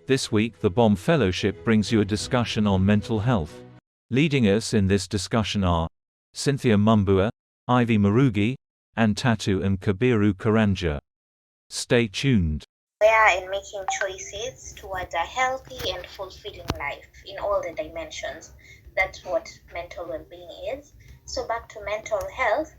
This week the BOM Fellowship brings you a discussion on mental health. Leading us in this discussion are Cynthia Mumbua, Ivy Marugi, and Tatu and Kabiru Karanja. Stay tuned. We are in making choices towards a healthy and fulfilling life in all the dimensions. That's what mental well-being is. So back to mental health,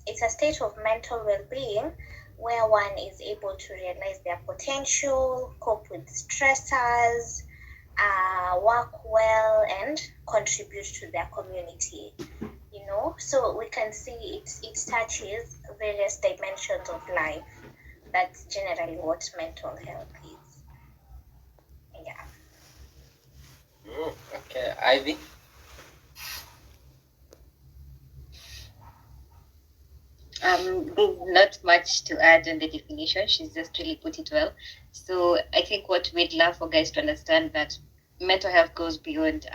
it's a state of mental well-being where one is able to realize their potential, cope with stressors, work well, and contribute to their community. So we can see it touches various dimensions of life. That's generally what mental health is. Yeah. Okay, Ivy. There's not much to add on the definition. She's just really put it well. So I think what we'd love for guys to understand that mental health goes beyond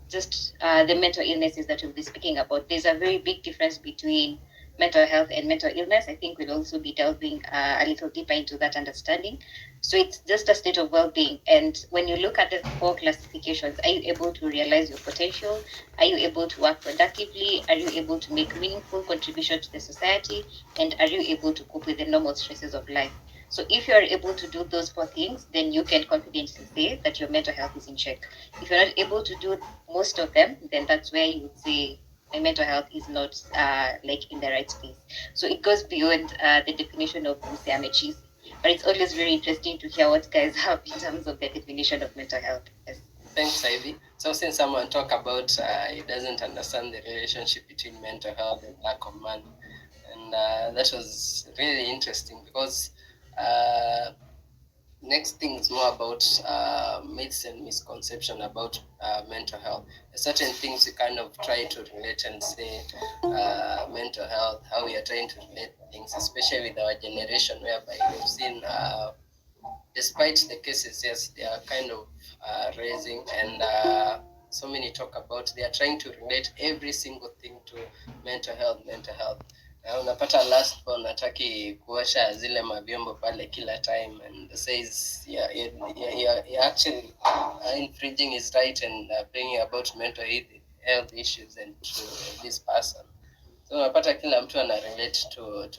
just the mental illnesses that we'll be speaking about. There's a very big difference between mental health and mental illness. I think we'll also be delving a little deeper into that understanding. So it's just a state of well-being. And when you look at the four classifications, are you able to realize your potential? Are you able to work productively? Are you able to make meaningful contribution to the society? And are you able to cope with the normal stresses of life? So if you are able to do those four things, then you can confidently say that your mental health is in check. If you're not able to do most of them, then that's where you would say my mental health is not like in the right space. So it goes beyond the definition of Museamechi's, but it's always very interesting to hear what guys have in terms of the definition of mental health. Yes. Thanks, Ivy. So since someone talk about he doesn't understand the relationship between mental health and lack of money, and that was really interesting because next thing is more about myths and misconception about mental health. Certain things we kind of try to relate and say mental health, how we are trying to relate things, especially with our generation, whereby we've seen, despite the cases, yes, they are kind of raising, and so many talk about they are trying to relate every single thing to mental health. Unapata last born hataki kuosha zile mavyombo pale kila time and says you're actually infringing his right and bringing about mental health issues and to this person. So unapata kila mtu ana relate to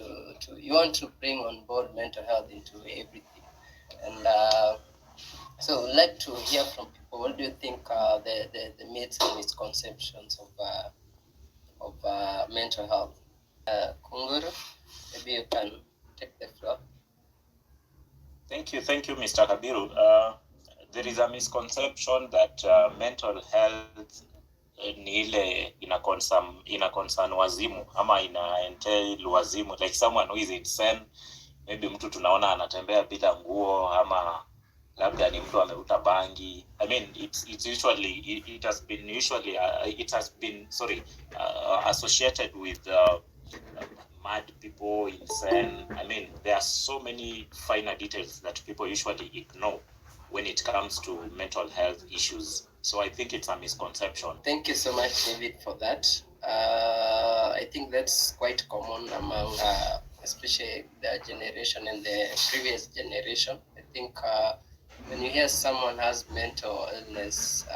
you want to bring on board mental health into everything. And so I'd like to hear from people. What do you think the myths and misconceptions of mental health? Kunguru, maybe you can take the floor. Thank you, Mr. Kabiru. There is a misconception that mental health ni ile ina concern wazimu ama ina entail wazimu, like someone who is insane. Maybe mtu tunaona anatembea bila nguo ama labda ni mtu amevuta bangi. I mean, it has been associated with mad people, insane. I mean, there are so many finer details that people usually ignore when it comes to mental health issues. So I think it's a misconception. Thank you so much, David, for that. I think that's quite common among especially the generation and the previous generation. I think when you hear someone has mental illness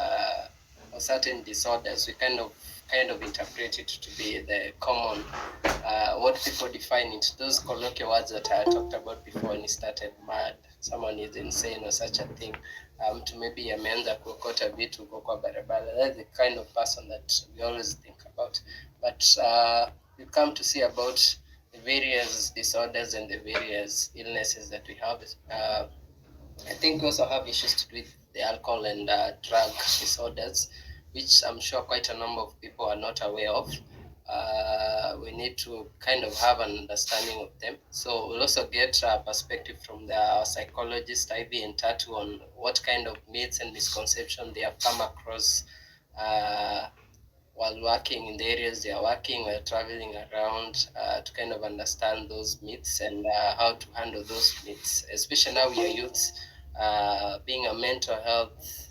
or certain disorders, we kind of interpret it to be the common what people define it, those colloquial words that I talked about before when he started, mad, someone is insane or such a thing. To maybe ameanza kuokota vitu kwa barabara. That's the kind of person that we always think about. But we come to see about the various disorders and the various illnesses that we have. I think we also have issues to do with the alcohol and drug disorders, which I'm sure quite a number of people are not aware of. We need to kind of have an understanding of them. So we'll also get a perspective from the psychologist Ivy and Tatu on what kind of myths and misconceptions they have come across while working in the areas they are working, while traveling around, to kind of understand those myths and how to handle those myths, especially now we are youths. Being a mental health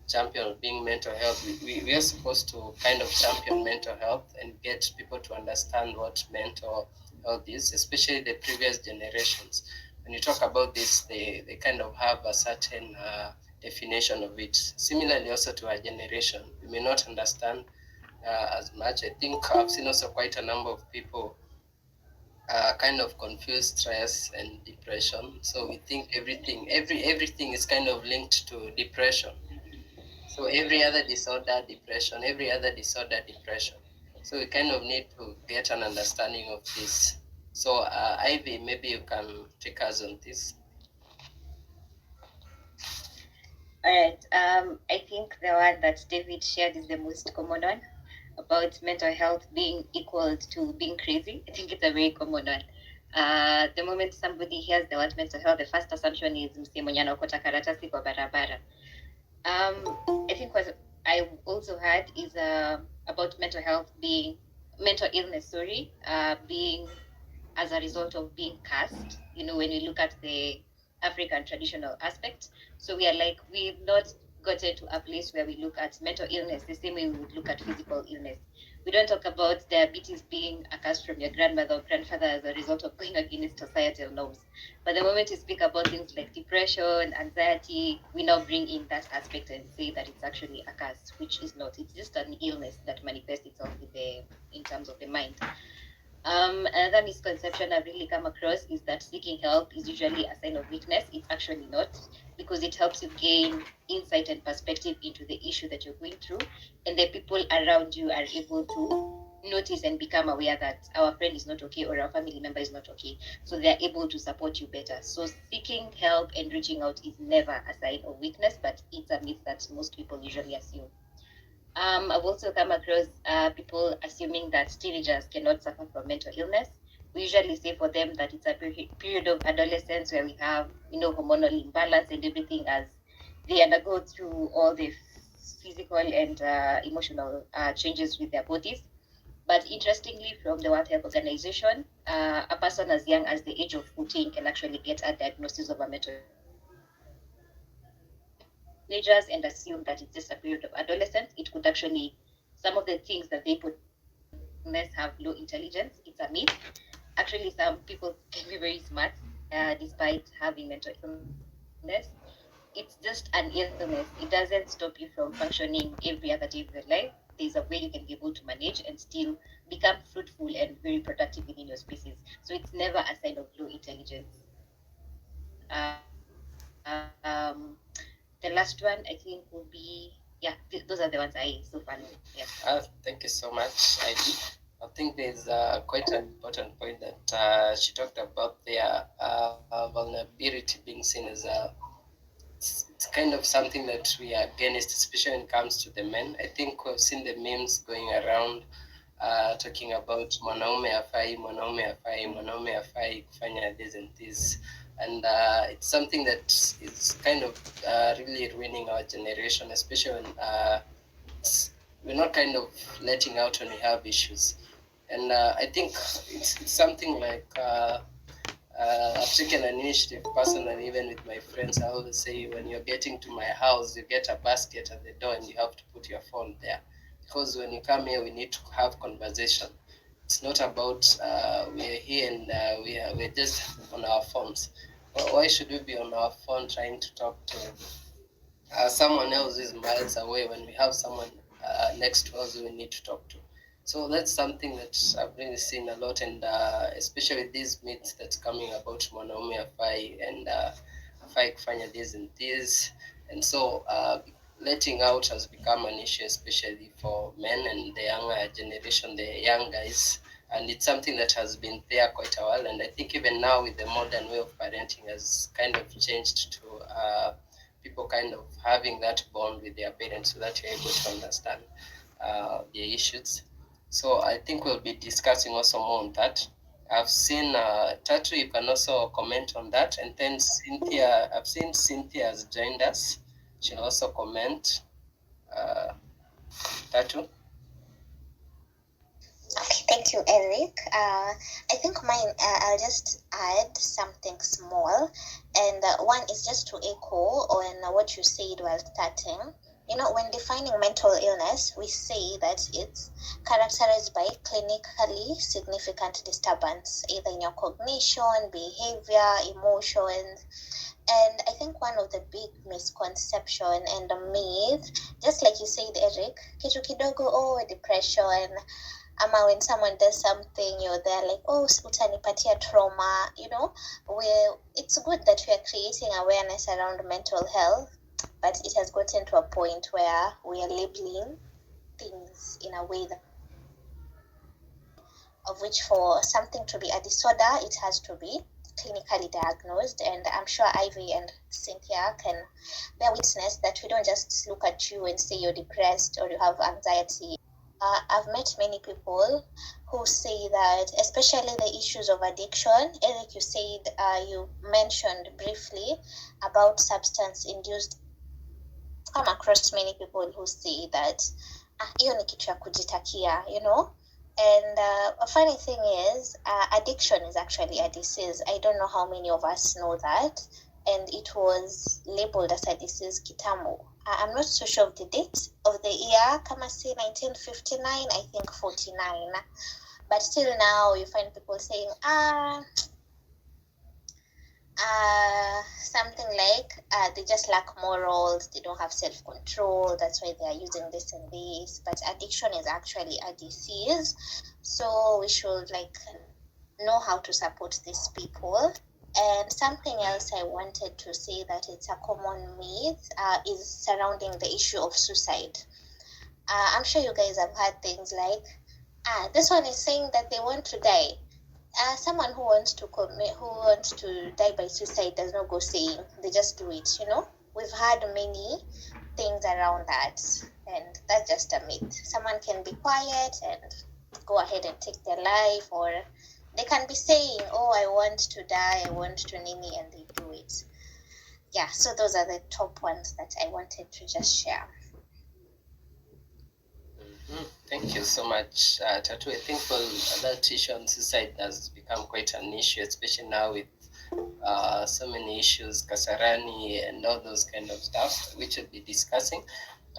champion, being mental health, we are supposed to kind of champion mental health and get people to understand what mental health is, especially the previous generations. when you talk about this, they kind of have a certain definition of it. Similarly, also to our generation, we may not understand as much. I think I've seen also quite a number of people kind of confuse stress and depression. So we think everything is kind of linked to depression. So every other disorder, depression, every other disorder, depression. So we kind of need to get an understanding of this. So Ivy, maybe you can take us on this. All right. I think the one that David shared is the most common one about mental health being equal to being crazy. I think it's a very common one. The moment somebody hears the word mental health, the first assumption is msee mwenye anaokota karatasi kwa barabara. I think what I also heard is about mental illness, being as a result of being cursed. You know, when we look at the African traditional aspect, so we've not gotten to a place where we look at mental illness the same way we would look at physical illness. We don't talk about diabetes being a curse from your grandmother or grandfather as a result of going against societal norms. But the moment you speak about things like depression, anxiety, we now bring in that aspect and say that it's actually a curse, which is not. It's just an illness that manifests itself in terms of the mind. Another misconception I've really come across is that seeking help is usually a sign of weakness. It's actually not, because it helps you gain insight and perspective into the issue that you're going through, and the people around you are able to notice and become aware that our friend is not okay or our family member is not okay, so they're able to support you better. So seeking help and reaching out is never a sign of weakness, but it's a myth that most people usually assume. I've also come across people assuming that teenagers cannot suffer from mental illness. We usually say for them that it's a period of adolescence where we have, hormonal imbalance and everything as they undergo through all the physical and emotional changes with their bodies. But interestingly, from the World Health Organization, a person as young as the age of 14 can actually get a diagnosis of a mental teenagers and assume that it's just a period of adolescence. It could actually, some of the things that they put have low intelligence. It's a myth. Actually, some people can be very smart despite having mental illness. It's just an illness. It doesn't stop you from functioning every other day of your life. There's a way you can be able to manage and still become fruitful and very productive within your species. So it's never a sign of low intelligence. The last one I think would be, those are the ones I so far know. Yeah. Thank you so much, Ivy. I think there's quite an important point that she talked about their vulnerability being seen as it's kind of something that we are against, especially when it comes to the men. I think we've seen the memes going around talking about mwanaume hafai, kufanya this and this. And it's something that is kind of really ruining our generation, especially when we're not kind of letting out when we have issues. And I think it's something like I've taken an initiative personally, even with my friends. I always say when you're getting to my house, you get a basket at the door and you have to put your phone there. Because when you come here, we need to have conversation. It's not about we're here and we're just on our phones. Well, why should we be on our phone trying to talk to someone else is miles away when we have someone next to us we need to talk to? So that's something that I've really seen a lot, and especially these myths that's coming about mwanaume afai and afai kufanya this and this, and so letting out has become an issue, especially for men and the younger generation, the young guys, and it's something that has been there quite a while. And I think even now with the modern way of parenting has kind of changed to people kind of having that bond with their parents so that you're able to understand their issues. So I think we'll be discussing also more on that. I've seen Tatu, you can also comment on that. And then Cynthia, I've seen Cynthia has joined us. She'll also comment. Tatu? Okay, thank you, Eric. I think mine, I'll just add something small. And one is just to echo on what you said while starting. When defining mental illness, we say that it's characterized by clinically significant disturbance, either in your cognition, behavior, emotions. And I think one of the big misconception and the myth, just like you said, Eric, kitu kidogo, oh, depression, ama when someone does something, you're there like, oh, utanipatia trauma, where it's good that we are creating awareness around mental health, but it has gotten to a point where we are labeling things in a way that, of which for something to be a disorder, it has to be clinically diagnosed. And I'm sure Ivy and Cynthia can bear witness that we don't just look at you and say you're depressed or you have anxiety. I've met many people who say that, especially the issues of addiction. Eric, you said, you mentioned briefly about substance-induced. Come across many people who say that hiyo ni kitu ya kujitakia, And a funny thing is, addiction is actually a disease. I don't know how many of us know that. And it was labeled as a disease kitambo. I'm not so sure of the date of the year. Kama say 1959, I think 49. But still now you find people saying, something like they just lack morals, they don't have self-control, that's why they are using this and this. But addiction is actually a disease, so we should know how to support these people. And something else I wanted to say that it's a common myth is surrounding the issue of suicide. I'm sure you guys have heard things like, this one is saying that they want to die. Someone who wants to die by suicide does not go saying, they just do it. We've had many things around that, and that's just a myth. Someone can be quiet and go ahead and take their life, or they can be saying, oh, I want to die, I want to nini, and they do it. Yeah, so those are the top ones that I wanted to just share. Thank you so much, Tatu. I think that issue on suicide has become quite an issue, especially now with so many issues, Kasarani and all those kind of stuff, which we'll be discussing.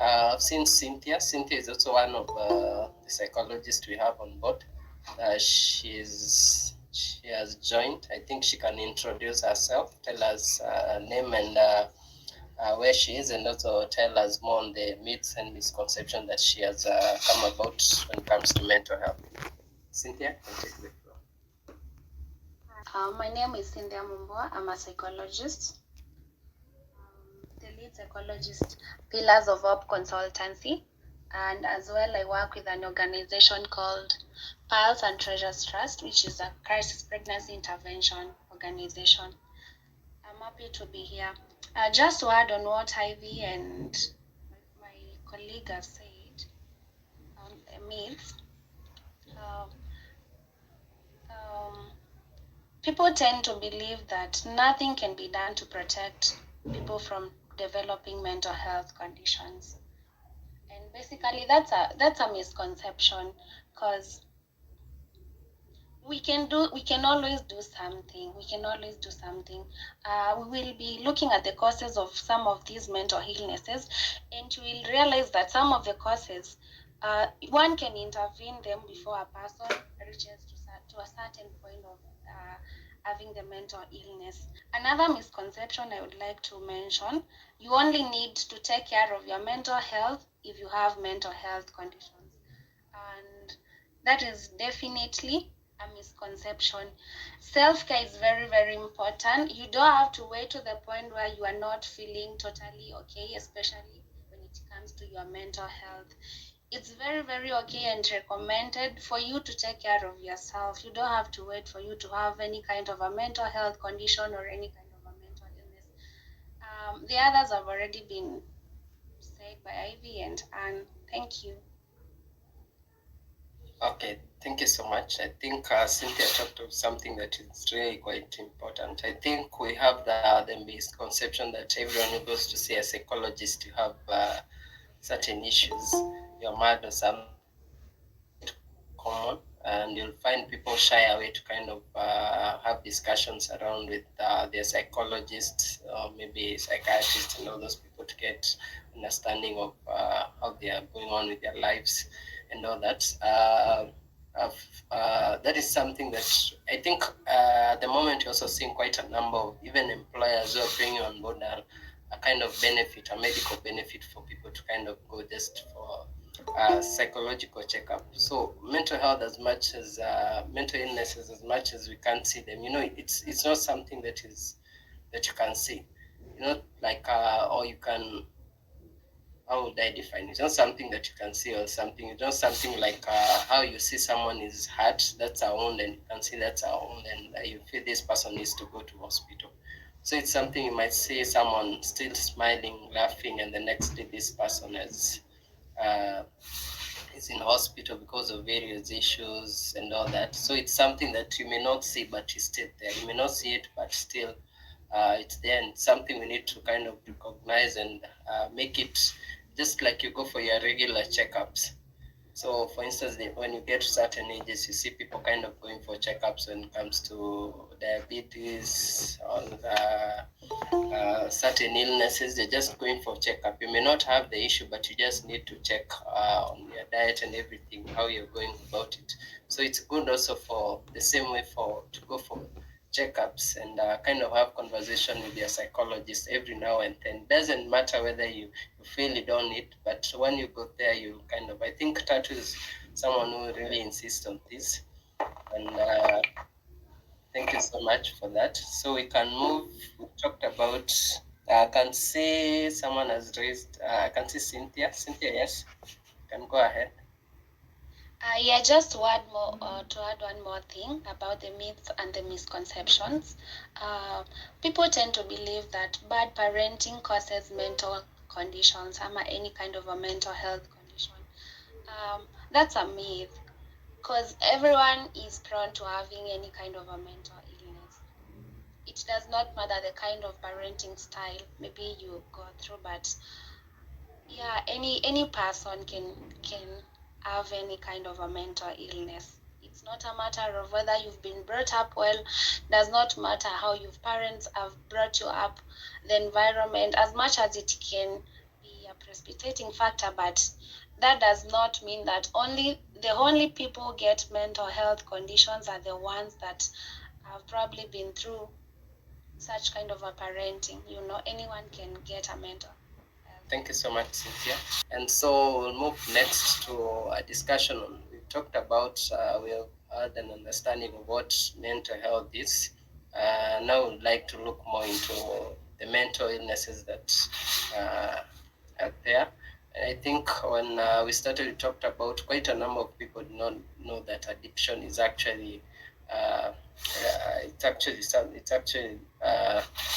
I've seen Cynthia. Cynthia is also one of the psychologists we have on board. She has joined. I think she can introduce herself, tell us her name and where she is, and also tell us more on the myths and misconceptions that she has come about when it comes to mental health. Cynthia, take the floor. My name is Cynthia Mumboa. I'm a psychologist. The lead psychologist, Pillars of Hope Consultancy. And as well, I work with an organization called Pearls and Treasures Trust, which is a crisis pregnancy intervention organization. I'm happy to be here. Just to add on what Ivy and my colleague have said on the myths, people tend to believe that nothing can be done to protect people from developing mental health conditions. And basically that's a misconception, because we can always do something. We will be looking at the causes of some of these mental illnesses, and you will realize that some of the causes, one can intervene them before a person reaches to a certain point of having the mental illness. Another misconception I would like to mention, you only need to take care of your mental health if you have mental health conditions. And that is definitely a misconception. Self-care is very, very important. You don't have to wait to the point where you are not feeling totally okay, especially when it comes to your mental health. It's very, very okay and recommended for you to take care of yourself. You don't have to wait for you to have any kind of a mental health condition or any kind of a mental illness. The others have already been said by Ivy and Anne. Thank you. Okay, thank you so much. I think Cynthia talked of something that is really quite important. I think we have the misconception that everyone who goes to see a psychologist, you have certain issues, you're mad or something common, and you'll find people shy away to kind of have discussions around with their psychologists or maybe psychiatrists and all those people. people to get understanding of how they are going on with their lives and all that. That is something that I think at the moment you're also seeing quite a number of even employers who are bringing on board a kind of benefit, a medical benefit for people to kind of go just for psychological checkup. So mental health, as much as mental illnesses, as much as we can't see them, it's not something that you can see, like or you can. How would I define it? It's not something that you can see or something. It's not something like how you see someone is hurt, that's a wound, and you can see that's a wound, and you feel this person needs to go to hospital. So it's something you might see someone still smiling, laughing, and the next day this person uh, is in hospital because of various issues and all that. So it's something that you may not see, but it's still there. You may not see it, but still it's there, and it's something we need to kind of recognize and make it just like you go for your regular checkups. So, for instance, when you get to certain ages, you see people kind of going for checkups when it comes to diabetes or certain illnesses. They're just going for checkup. You may not have the issue, but you just need to check on your diet and everything, how you're going about it. So it's good also for the same way to go for checkups and kind of have conversation with your psychologist every now and then. Doesn't matter whether you feel you don't need, but when you go there, you kind of, I think Tatu is someone who really insists on this. And thank you so much for that. So we can move. We talked about. I can see someone has raised. I can see Cynthia. Cynthia, yes, you can go ahead. Yeah, just to add one more thing about the myths and the misconceptions. People tend to believe that bad parenting causes mental conditions, or any kind of a mental health condition. That's a myth, because everyone is prone to having any kind of a mental illness. It does not matter the kind of parenting style maybe you go through, but yeah, any person can have any kind of a mental illness. It's not a matter of whether you've been brought up well, does not matter how your parents have brought you up, the environment, as much as it can be a precipitating factor, but that does not mean that the only people get mental health conditions are the ones that have probably been through such kind of a parenting. Anyone can get a mental health. Thank you so much, Cynthia. And so we'll move next to a discussion on. We've talked about, we have had an understanding of what mental health is. Now we'd like to look more into the mental illnesses that are there. And I think when we started, we talked about quite a number of people do not know that addiction is actually it's actually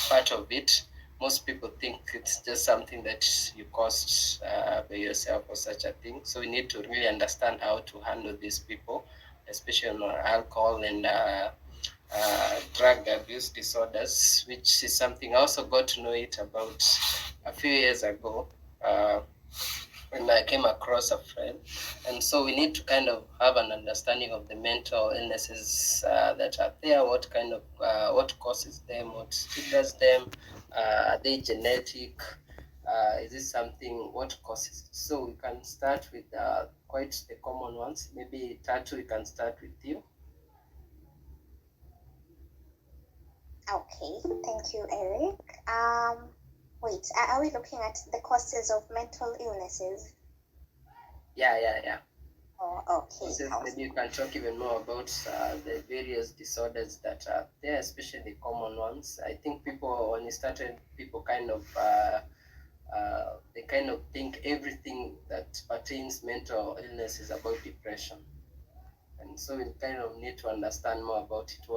part of it. Most people think it's just something that you caused by yourself or such a thing. So we need to really understand how to handle these people, especially on alcohol and drug abuse disorders, which is something I also got to know it about a few years ago. When I came across a friend. And so we need to kind of have an understanding of the mental illnesses that are there, what causes them, what triggers them, are they genetic, is this something, what causes it? So we can start with quite the common ones. Maybe Tatu, we can start with you. Okay, thank you, Eric. Wait, are we looking at the causes of mental illnesses? Yeah. Oh, okay. So maybe you can talk even more about the various disorders that are there, especially the common ones. I think when you started, people kind of they kind of think everything that pertains mental illness is about depression. And so we kind of need to understand more about it.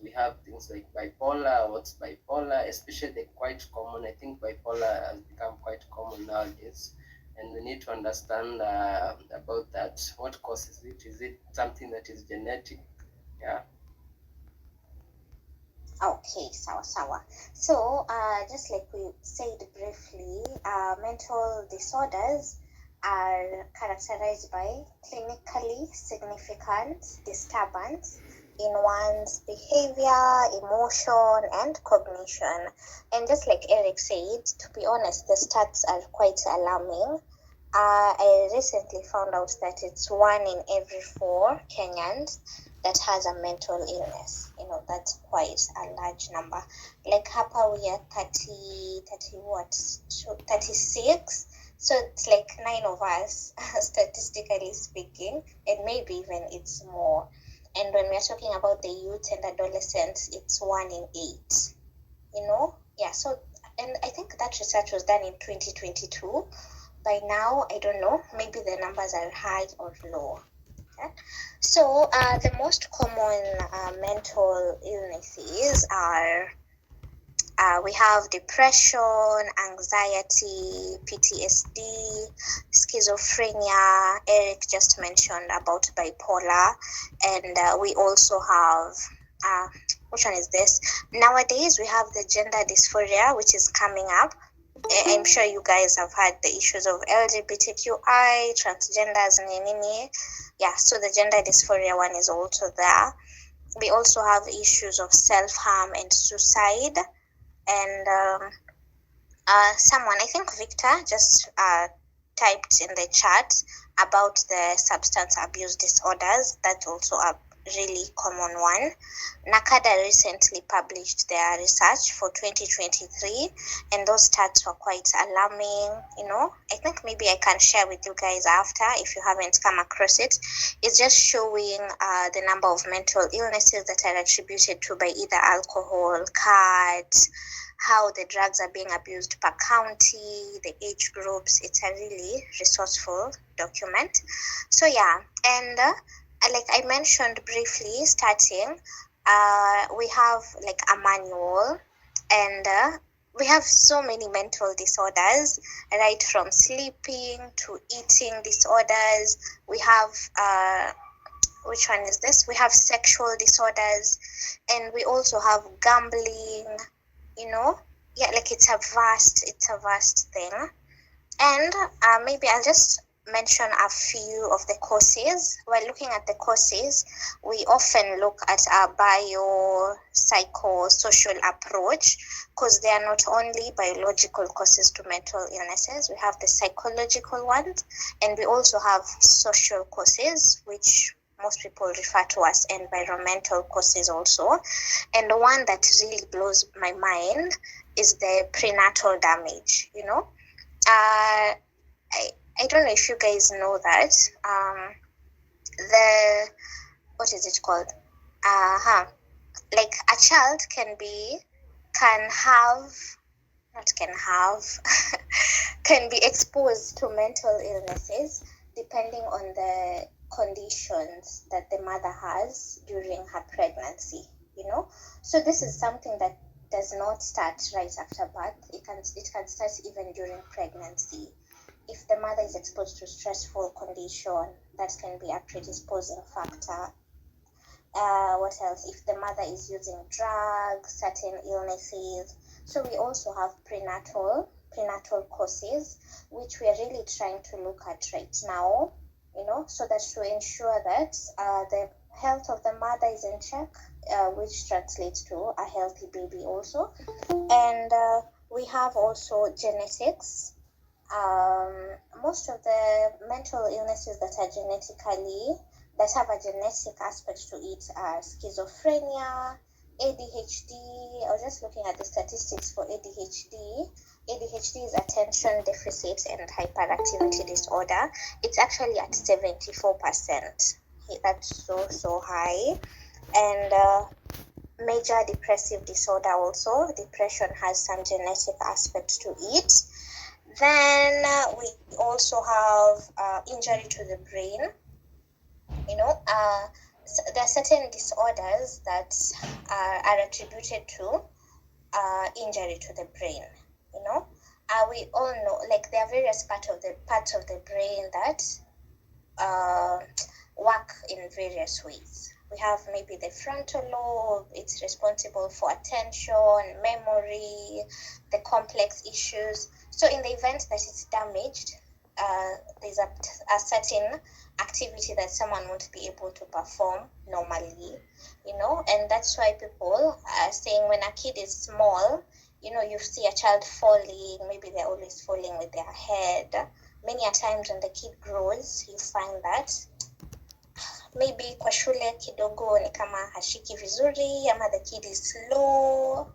We have things like bipolar, what's bipolar, especially the quite common. I think bipolar has become quite common nowadays. And we need to understand about that. What causes it? Is it something that is genetic? Yeah. Okay, sawa. So, just like we said briefly, mental disorders are characterized by clinically significant disturbance in one's behavior, emotion, and cognition. And just like Eric said, to be honest, the stats are quite alarming. I recently found out that it's 1 in every 4 Kenyans that has a mental illness. That's quite a large number. Like hapa we are 36. So it's like 9 of us, statistically speaking, and maybe even it's more. And when we're talking about the youth and adolescents, it's 1 in 8. Yeah. So, and I think that research was done in 2022. By now, I don't know, maybe the numbers are high or low. Okay? So the most common mental illnesses are we have depression, anxiety, PTSD, schizophrenia. Eric just mentioned about bipolar, and we also have which one is this? Nowadays we have the gender dysphoria, which is coming up. I'm sure you guys have had the issues of LGBTQI, transgenders, nini. Yeah, so the gender dysphoria one is also there. We also have issues of self-harm and suicide. And someone, I think Victor, just typed in the chat about the substance abuse disorders. That's also a really common one. NACADA recently published their research for 2023, and those stats were quite alarming. I think maybe I can share with you guys after if you haven't come across it. It's just showing the number of mental illnesses that are attributed to by either alcohol, cards, how the drugs are being abused per county, the age groups. It's a really resourceful document. So yeah, and like I mentioned briefly starting, we have like a manual, and we have so many mental disorders, right from sleeping to eating disorders. We have which one is this? We have sexual disorders, and we also have gambling. Yeah, like it's a vast thing. And maybe I'll just mention a few of the causes. While looking at the causes, we often look at a biopsychosocial approach, because they are not only biological causes to mental illnesses. We have the psychological ones, and we also have social causes, which most people refer to as environmental causes also. And the one that really blows my mind is the prenatal damage. I don't know if you guys know that the what is it called? Like a child can be exposed to mental illnesses depending on the conditions that the mother has during her pregnancy. So this is something that does not start right after birth. It can start even during pregnancy. If the mother is exposed to stressful condition, that can be a predisposing factor. What else? If the mother is using drugs, certain illnesses. So we also have prenatal causes, which we are really trying to look at right now, so that to ensure that the health of the mother is in check, which translates to a healthy baby also. And we have also genetics. Most of the mental illnesses that have a genetic aspect to it are schizophrenia, ADHD. I was just looking at the statistics for ADHD. ADHD is attention deficit and hyperactivity disorder. It's actually at 74%. That's so high. And major depressive disorder also. Depression has some genetic aspects to it. Then we also have injury to the brain. There are certain disorders that are attributed to injury to the brain. We all know, like there are various parts of the brain that work in various ways. We have maybe the frontal lobe. It's responsible for attention, memory, the complex issues. So in the event that it's damaged, there's a certain activity that someone won't be able to perform normally, and that's why people are saying when a kid is small, you see a child falling, maybe they're always falling with their head. Many a times when the kid grows, you find that maybe kwa shule kidogo ni kama hashiki vizuri, ama the kid is slow,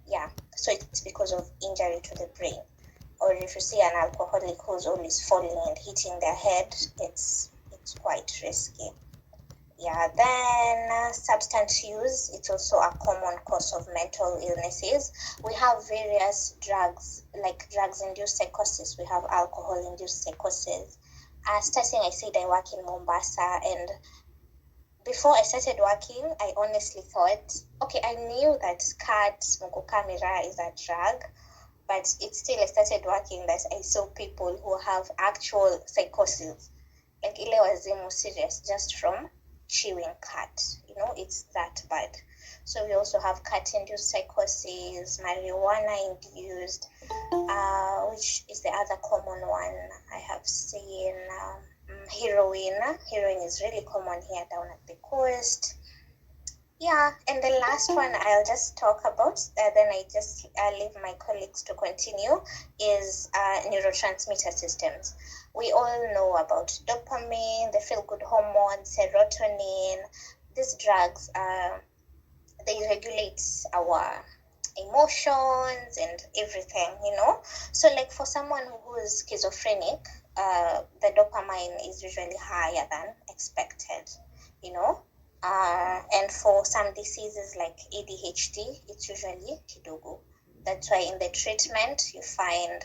yeah, so it's because of injury to the brain. Or if you see an alcoholic who's always falling and hitting their head, it's quite risky. Yeah, then substance use, it's also a common cause of mental illnesses. We have various drugs, like drugs-induced psychosis. We have alcohol-induced psychosis. Starting, I said I work in Mombasa, and before I started working, I honestly thought, okay, I knew that cat, mugukamira is a drug, but it's still I started working that I saw people who have actual psychosis, like ile wazimu serious, just from chewing cat. It's that bad. So we also have cat-induced psychosis, marijuana-induced, which is the other common one I have seen. Heroin is really common here down at the coast. Yeah, and the last one I'll just talk about, then I just leave my colleagues to continue, is neurotransmitter systems. We all know about dopamine, the feel-good hormone, serotonin. These drugs, they regulate our emotions and everything, So like for someone who is schizophrenic, the dopamine is usually higher than expected, and for some diseases like ADHD, it's usually kidogo. That's why in the treatment, you find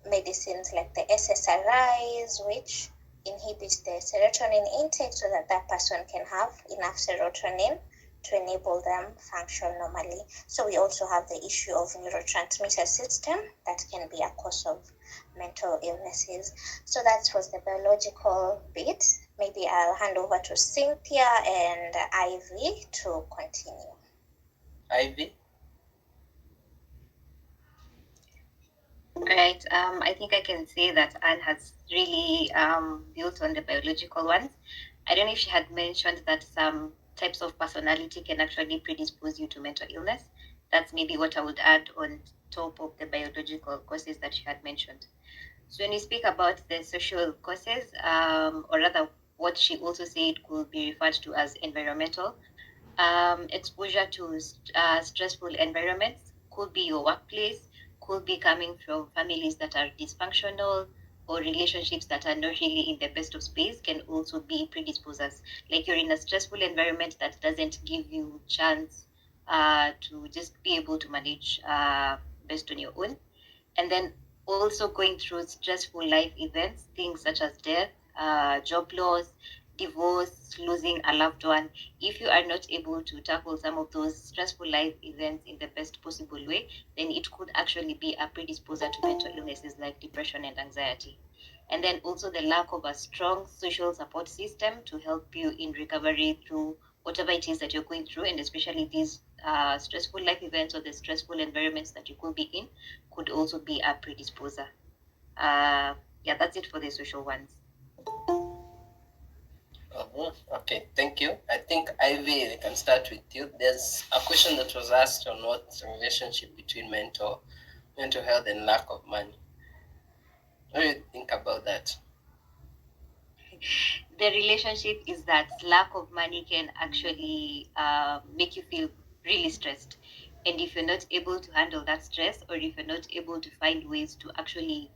medicines like the SSRIs, which inhibit the serotonin intake so that that person can have enough serotonin to enable them function normally. So we also have the issue of neurotransmitter system that can be a cause of mental illnesses. So that was the biological bit. Maybe I'll hand over to Cynthia and Ivy to continue. Ivy? Right. I think I can say that Anne has really built on the biological ones. I don't know if she had mentioned that some types of personality can actually predispose you to mental illness. That's maybe what I would add on top of the biological causes that she had mentioned. So when we speak about the social causes, or rather what she also said could be referred to as environmental, exposure to stressful environments could be your workplace, could be coming from families that are dysfunctional, or relationships that are not really in the best of space can also be predisposers. Like you're in a stressful environment that doesn't give you chance to just be able to manage based on your own. And then also going through stressful life events, things such as death, job loss, divorce, losing a loved one. If you are not able to tackle some of those stressful life events in the best possible way, then it could actually be a predisposer to mental illnesses like depression and anxiety. And then also the lack of a strong social support system to help you in recovery through whatever it is that you're going through, and especially these stressful life events or the stressful environments that you could be in could also be a predisposer. Yeah, that's it for the social ones. Okay, thank you. I think Ivy, we can start with you. There's a question that was asked on what's the relationship between mental health and lack of money. What do you think about that? The relationship is that lack of money can actually make you feel really stressed. And if you're not able to handle that stress, or if you're not able to find ways to actually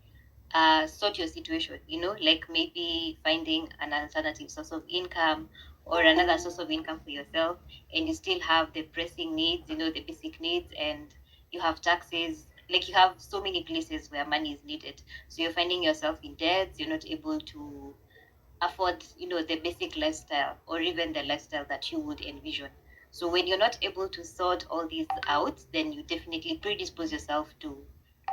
sort your situation, like maybe finding an alternative source of income or another source of income for yourself, and you still have the pressing needs, the basic needs, and you have taxes, like you have so many places where money is needed. So you're finding yourself in debt, you're not able to afford, the basic lifestyle or even the lifestyle that you would envision. So when you're not able to sort all these out, then you definitely predispose yourself to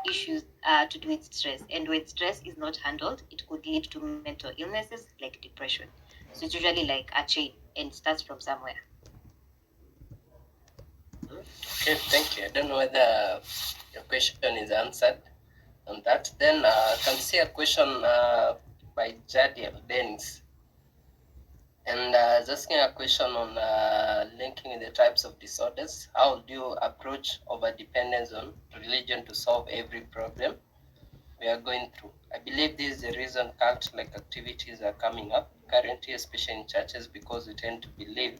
issues to do with stress. And when stress is not handled, it could lead to mental illnesses like depression. So it's usually like a chain and starts from somewhere. Okay, thank you. I don't know whether your question is answered on that. Then I can see a question by by Jadiel Dennis. And asking a question on linking the types of disorders. How do you approach overdependence on religion to solve every problem we are going through? I believe this is the reason cult-like activities are coming up currently, especially in churches, because we tend to believe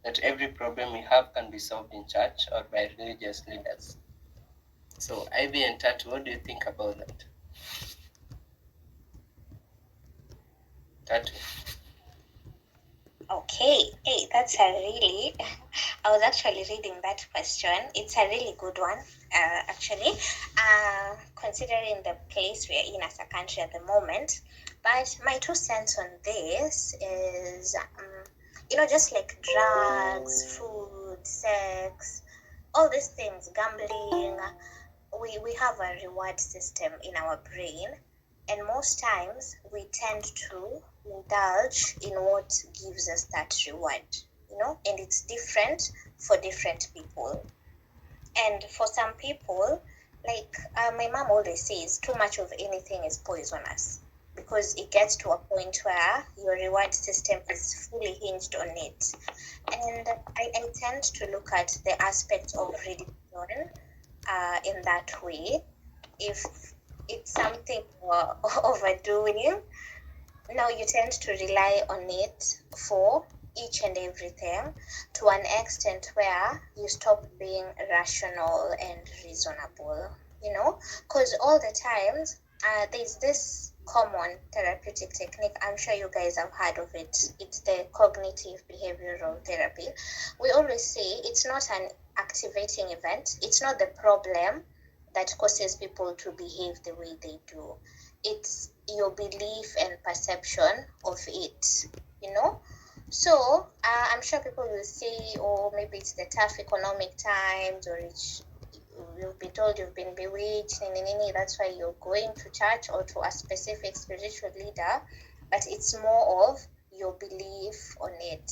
that every problem we have can be solved in church or by religious leaders. So, Ivy and Tatu, what do you think about that? Tatu. Okay, hey, that's a really, I was actually reading that question. It's a really good one, actually, considering the place we are in as a country at the moment. But my 2 cents on this is, just like drugs, food, sex, all these things, gambling, we have a reward system in our brain, and most times we tend to indulge in what gives us that reward, and it's different for different people. And for some people, like my mom always says, too much of anything is poisonous, because it gets to a point where your reward system is fully hinged on it. And I tend to look at the aspect of religion in that way. If it's something overdoing, now you tend to rely on it for each and everything, to an extent where you stop being rational and reasonable, because all the times there's this common therapeutic technique. I'm sure you guys have heard of it. It's the cognitive behavioral therapy. We always say it's not an activating event. It's not the problem that causes people to behave the way they do. It's your belief and perception of it, So I'm sure people will say, oh, maybe it's the tough economic times, or you've been told you've been bewitched, that's why you're going to church or to a specific spiritual leader. But it's more of your belief on it.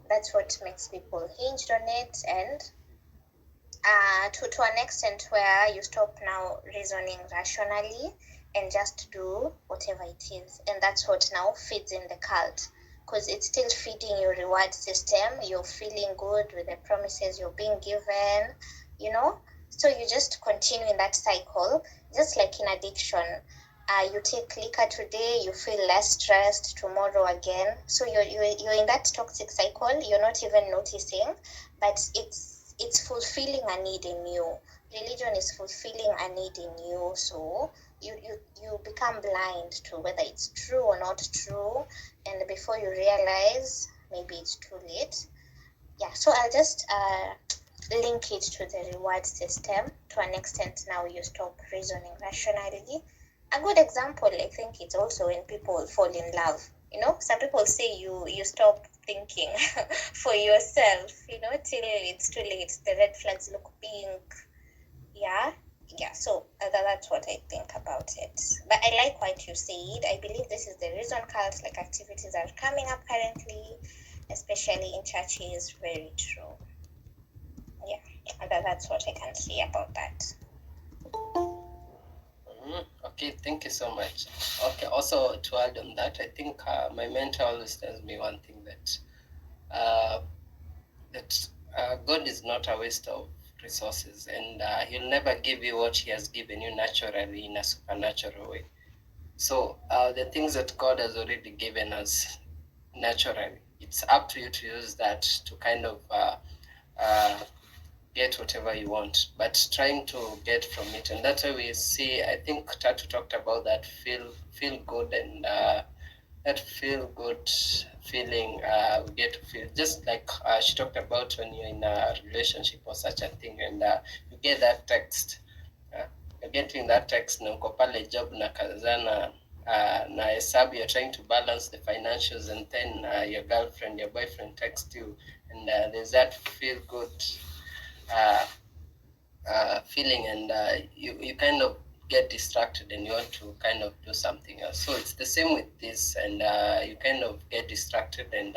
That's what makes people hinged on it, and to an extent where you stop now reasoning rationally and just do whatever it is. And that's what now feeds in the cult, because it's still feeding your reward system. You're feeling good with the promises you're being given, so you just continue in that cycle, just like in addiction. You take liquor today, you feel less stressed tomorrow again. So you're in that toxic cycle. You're not even noticing, but it's fulfilling a need in you. Religion is fulfilling a need in you. So you become blind to whether it's true or not true. And before you realize, maybe it's too late. Yeah, so I'll just link it to the reward system to an extent. Now you stop reasoning rationally. A good example, I think, it's also when people fall in love. Some people say you stop thinking for yourself, till it's too late. The red flags look pink. Yeah. So that's what I think about it. But I like what you said. I believe this is the reason cult-like activities are coming up currently, especially in churches. Very true. Yeah, that's what I can say about that. Okay, thank you so much. Okay, also to add on that, I think my mentor always tells me one thing, that God is not a waste of resources, and He'll never give you what He has given you naturally in a supernatural way. So the things that God has already given us naturally, it's up to you to use that to kind of get whatever you want, but trying to get from it. And that's why we see, I think Tatu talked about that feel good, and that feel good feeling we get to feel, just like she talked about when you're in a relationship or such a thing, and you get that text, you're getting that text na uko pale job na kazana na hesabu, you're trying to balance the financials, and then your girlfriend, your boyfriend text you, and there's that feel good feeling, and you kind of get distracted and you want to kind of do something else. So it's the same with this, and you kind of get distracted, and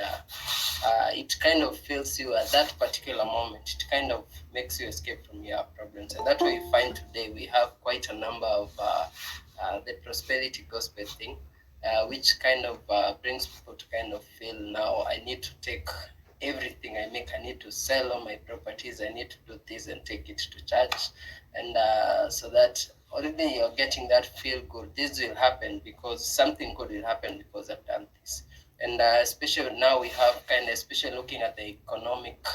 it kind of fills you at that particular moment. It kind of makes you escape from your problems, and that's why you find today we have quite a number of the prosperity gospel thing. which kind of brings people to kind of feel now I need to take everything I make, I need to sell all my properties, I need to do this and take it to church. And so that already you're getting that feel good. This will happen because something good will happen because I've done this. And especially now we have kind of, especially looking at the economic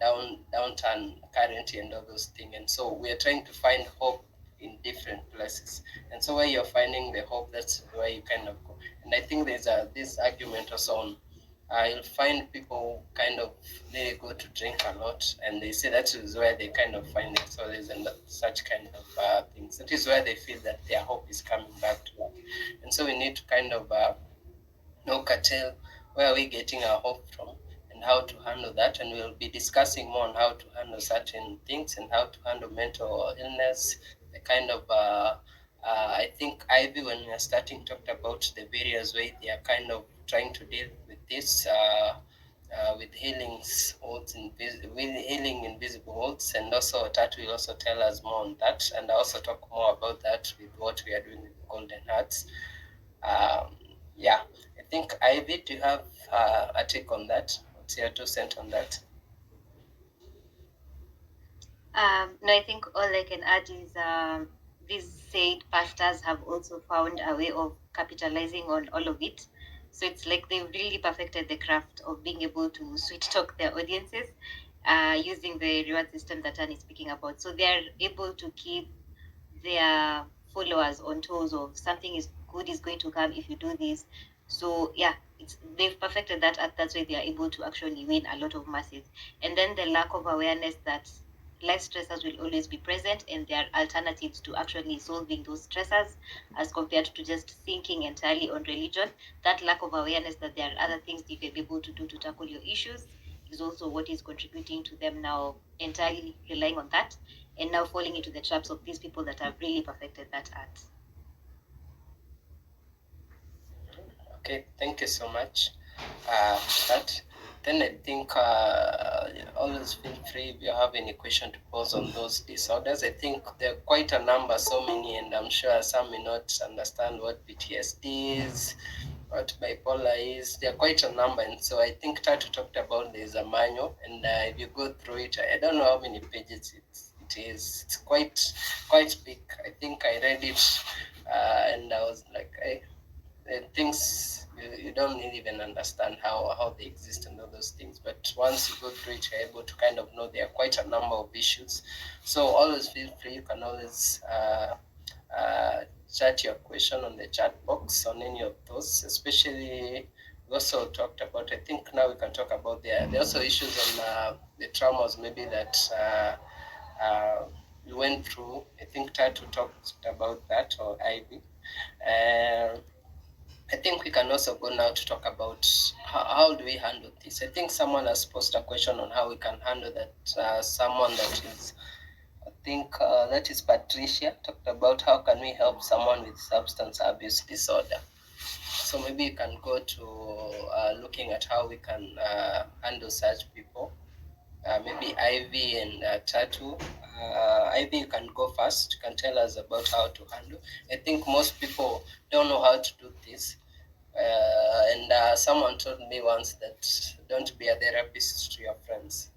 downturn currently and all those things. And so we are trying to find hope in different places. And so where you're finding the hope, that's where you kind of go. And I think there's this argument also on you'll find people kind of they go to drink a lot and they say that is where they kind of find their solace and such kind of things. That is where they feel that their hope is coming back to them. And so we need to kind of curtail where are we getting our hope from and how to handle that. And we'll be discussing more on how to handle certain things and how to handle mental illness, the kind of I think Ivy, when we are starting, talked about the various ways they are kind of trying to deal with this, with healings, with healing invisible holds, and also Tatu will also tell us more on that, and I also talk more about that with what we are doing with Golden Hearts. Yeah, I think Ivy, do you have a take on that? What's your 2 cents on that? No, I think all I can add is these said pastors have also found a way of capitalizing on all of it. So it's like they've really perfected the craft of being able to sweet talk their audiences using the reward system that Anne is speaking about. So they're able to keep their followers on toes of something is good is going to come if you do this. So yeah, they've perfected that, and that's why they are able to actually win a lot of masses. And then the lack of awareness that life stressors will always be present and there are alternatives to actually solving those stressors as compared to just thinking entirely on religion. That lack of awareness that there are other things you can be able to do to tackle your issues is also what is contributing to them now entirely relying on that and now falling into the traps of these people that have really perfected that art. Okay, thank you so much for that. Then I think always feel free if you have any question to pose on those disorders. I think there are quite a number, so many, and I'm sure some may not understand what PTSD is, what bipolar is. There are quite a number, and so I think Tatu talked about there's a manual, and if you go through it, I don't know how many pages it is. It's quite big. I think I read it, and I was like, things you don't even understand how they exist and all those things. But once you go through it, you're able to kind of know there are quite a number of issues. So always feel free. You can always chat your question on the chat box on any of those, especially we also talked about, I think now we can talk about there are also issues on the traumas maybe that we went through. I think Tatu talked about that, or Ivy. I think we can also go now to talk about how do we handle this. I think someone has posed a question on how we can handle that. Someone that is, I think that is Patricia, talked about how can we help someone with substance abuse disorder. So maybe you can go to looking at how we can handle such people. Maybe Ivy and Tatu. Ivy, you can go first. You can tell us about how to handle. I think most people don't know how to do this. And someone told me once that don't be a therapist to your friends.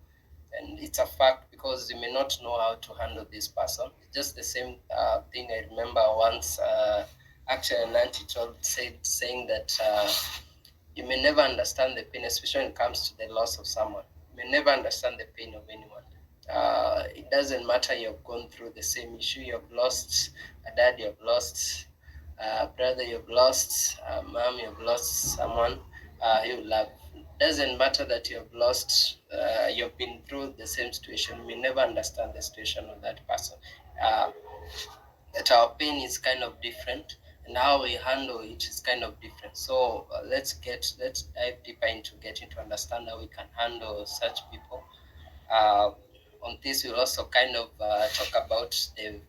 And it's a fact because you may not know how to handle this person. It's just the same thing I remember once. Actually, an auntie saying that you may never understand the pain, especially when it comes to the loss of someone. You may never understand the pain of anyone. It doesn't matter you've gone through the same issue. You've lost a dad, you've lost a brother, you've lost a mom, you've lost someone you love. Doesn't matter that you've lost, you've been through the same situation. You may never understand the situation of that person. Uh, that our pain is kind of different and how we handle it is kind of different. So let's dive deeper into getting to understand how we can handle such people. Uh, on this, we'll also kind of talk about the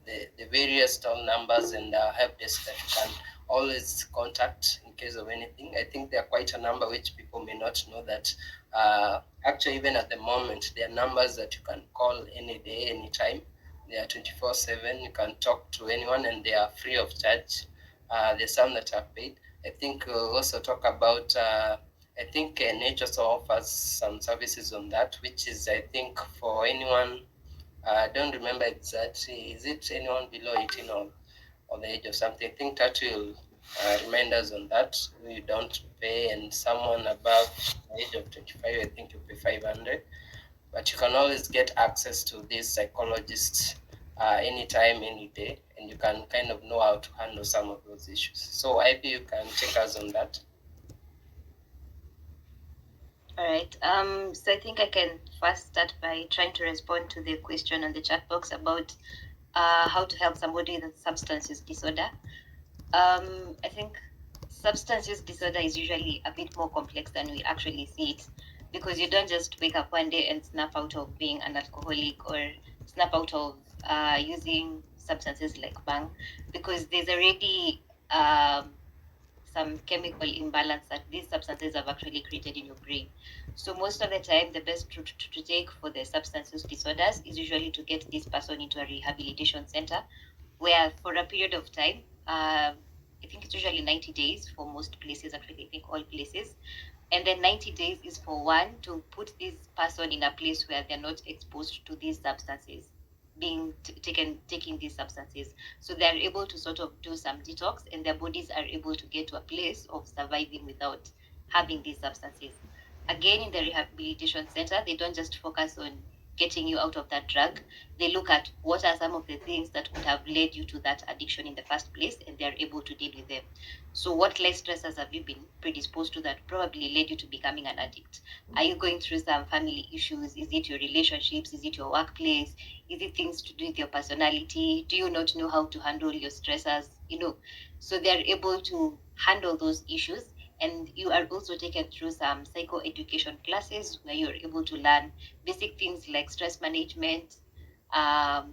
various toll numbers and help desk that you can always contact in case of anything. I think there are quite a number which people may not know that actually even at the moment there are numbers that you can call any day, anytime. They are 24/7. You can talk to anyone and they are free of charge. There's some that are paid. I think we'll also talk about, I think NH also offers some services on that, which is, I think, for anyone, I don't remember exactly, is it anyone below 18 or the age of something? I think that will remind us on that. We don't pay, and someone above the age of 25, I think you pay 500. But you can always get access to this psychologist anytime, any day, and you can kind of know how to handle some of those issues. So Ivy, you can check us on that. All right. So I think I can first start by trying to respond to the question on the chat box about how to help somebody with a substance use disorder. I think substance use disorder is usually a bit more complex than we actually see it, because you don't just wake up one day and snap out of being an alcoholic or snap out of using substances like bang, because there's already some chemical imbalance that these substances have actually created in your brain. So most of the time, the best route to take for the substance use disorders is usually to get this person into a rehabilitation center, where for a period of time, I think it's usually 90 days for most places, actually, I think all places. And then 90 days is for one to put this person in a place where they're not exposed to these substances, taking these substances. So they're able to sort of do some detox, and their bodies are able to get to a place of surviving without having these substances. Again, in the rehabilitation center, they don't just focus on getting you out of that drug. They look at what are some of the things that would have led you to that addiction in the first place, and they're able to deal with them. So what life stressors have you been predisposed to that probably led you to becoming an addict? Are you going through some family issues? Is it your relationships? Is it your workplace? Is it things to do with your personality? Do you not know how to handle your stressors? So they're able to handle those issues. And you are also taken through some psychoeducation classes where you're able to learn basic things like stress management,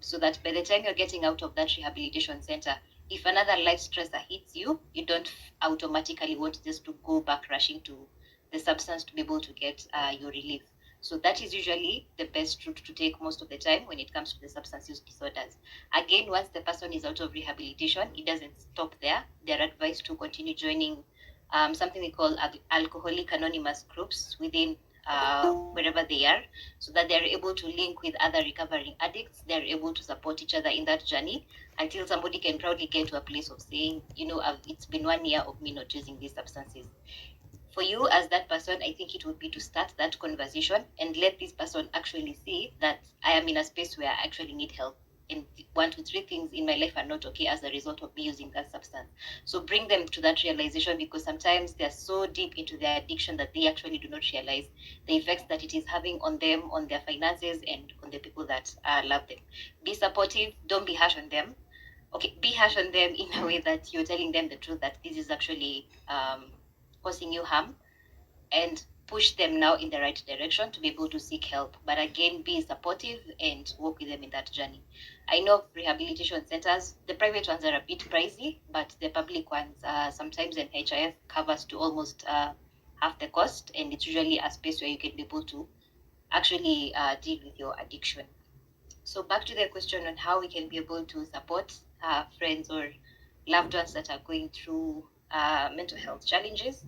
so that by the time you're getting out of that rehabilitation center, if another life stressor hits you, you don't automatically want just to go back rushing to the substance to be able to get your relief. So that is usually the best route to take most of the time when it comes to the substance use disorders. Again, once the person is out of rehabilitation, it doesn't stop there. They're advised to continue joining something we call alcoholic anonymous groups within wherever they are, so that they're able to link with other recovering addicts. They're able to support each other in that journey until somebody can proudly get to a place of saying, it's been 1 year of me not using these substances. For you as that person, I think it would be to start that conversation and let this person actually see that I am in a space where I actually need help. And 1, 2, 3 things in my life are not okay as a result of me using that substance. So bring them to that realization, because sometimes they're so deep into their addiction that they actually do not realize the effects that it is having on them, on their finances, and on the people that love them. Be supportive, don't be harsh on them. Okay, be harsh on them in a way that you're telling them the truth that this is actually causing you harm, and push them now in the right direction to be able to seek help. But again, be supportive and work with them in that journey. I know rehabilitation centers, the private ones are a bit pricey, but the public ones, sometimes NHIF covers to almost half the cost, and it's usually a space where you can be able to actually deal with your addiction. So back to the question on how we can be able to support friends or loved ones that are going through mental health challenges.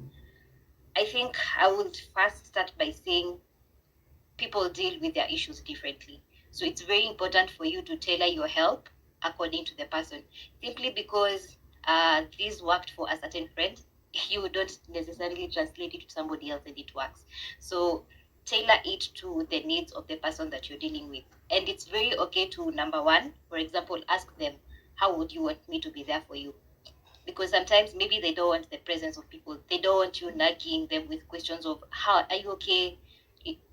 I think I would first start by saying people deal with their issues differently. So it's very important for you to tailor your help according to the person. Simply because this worked for a certain friend, you don't necessarily translate it to somebody else and it works. So tailor it to the needs of the person that you're dealing with. And it's very okay to, number one, for example, ask them, how would you want me to be there for you? Because sometimes maybe they don't want the presence of people. They don't want you nagging them with questions of, how are you okay?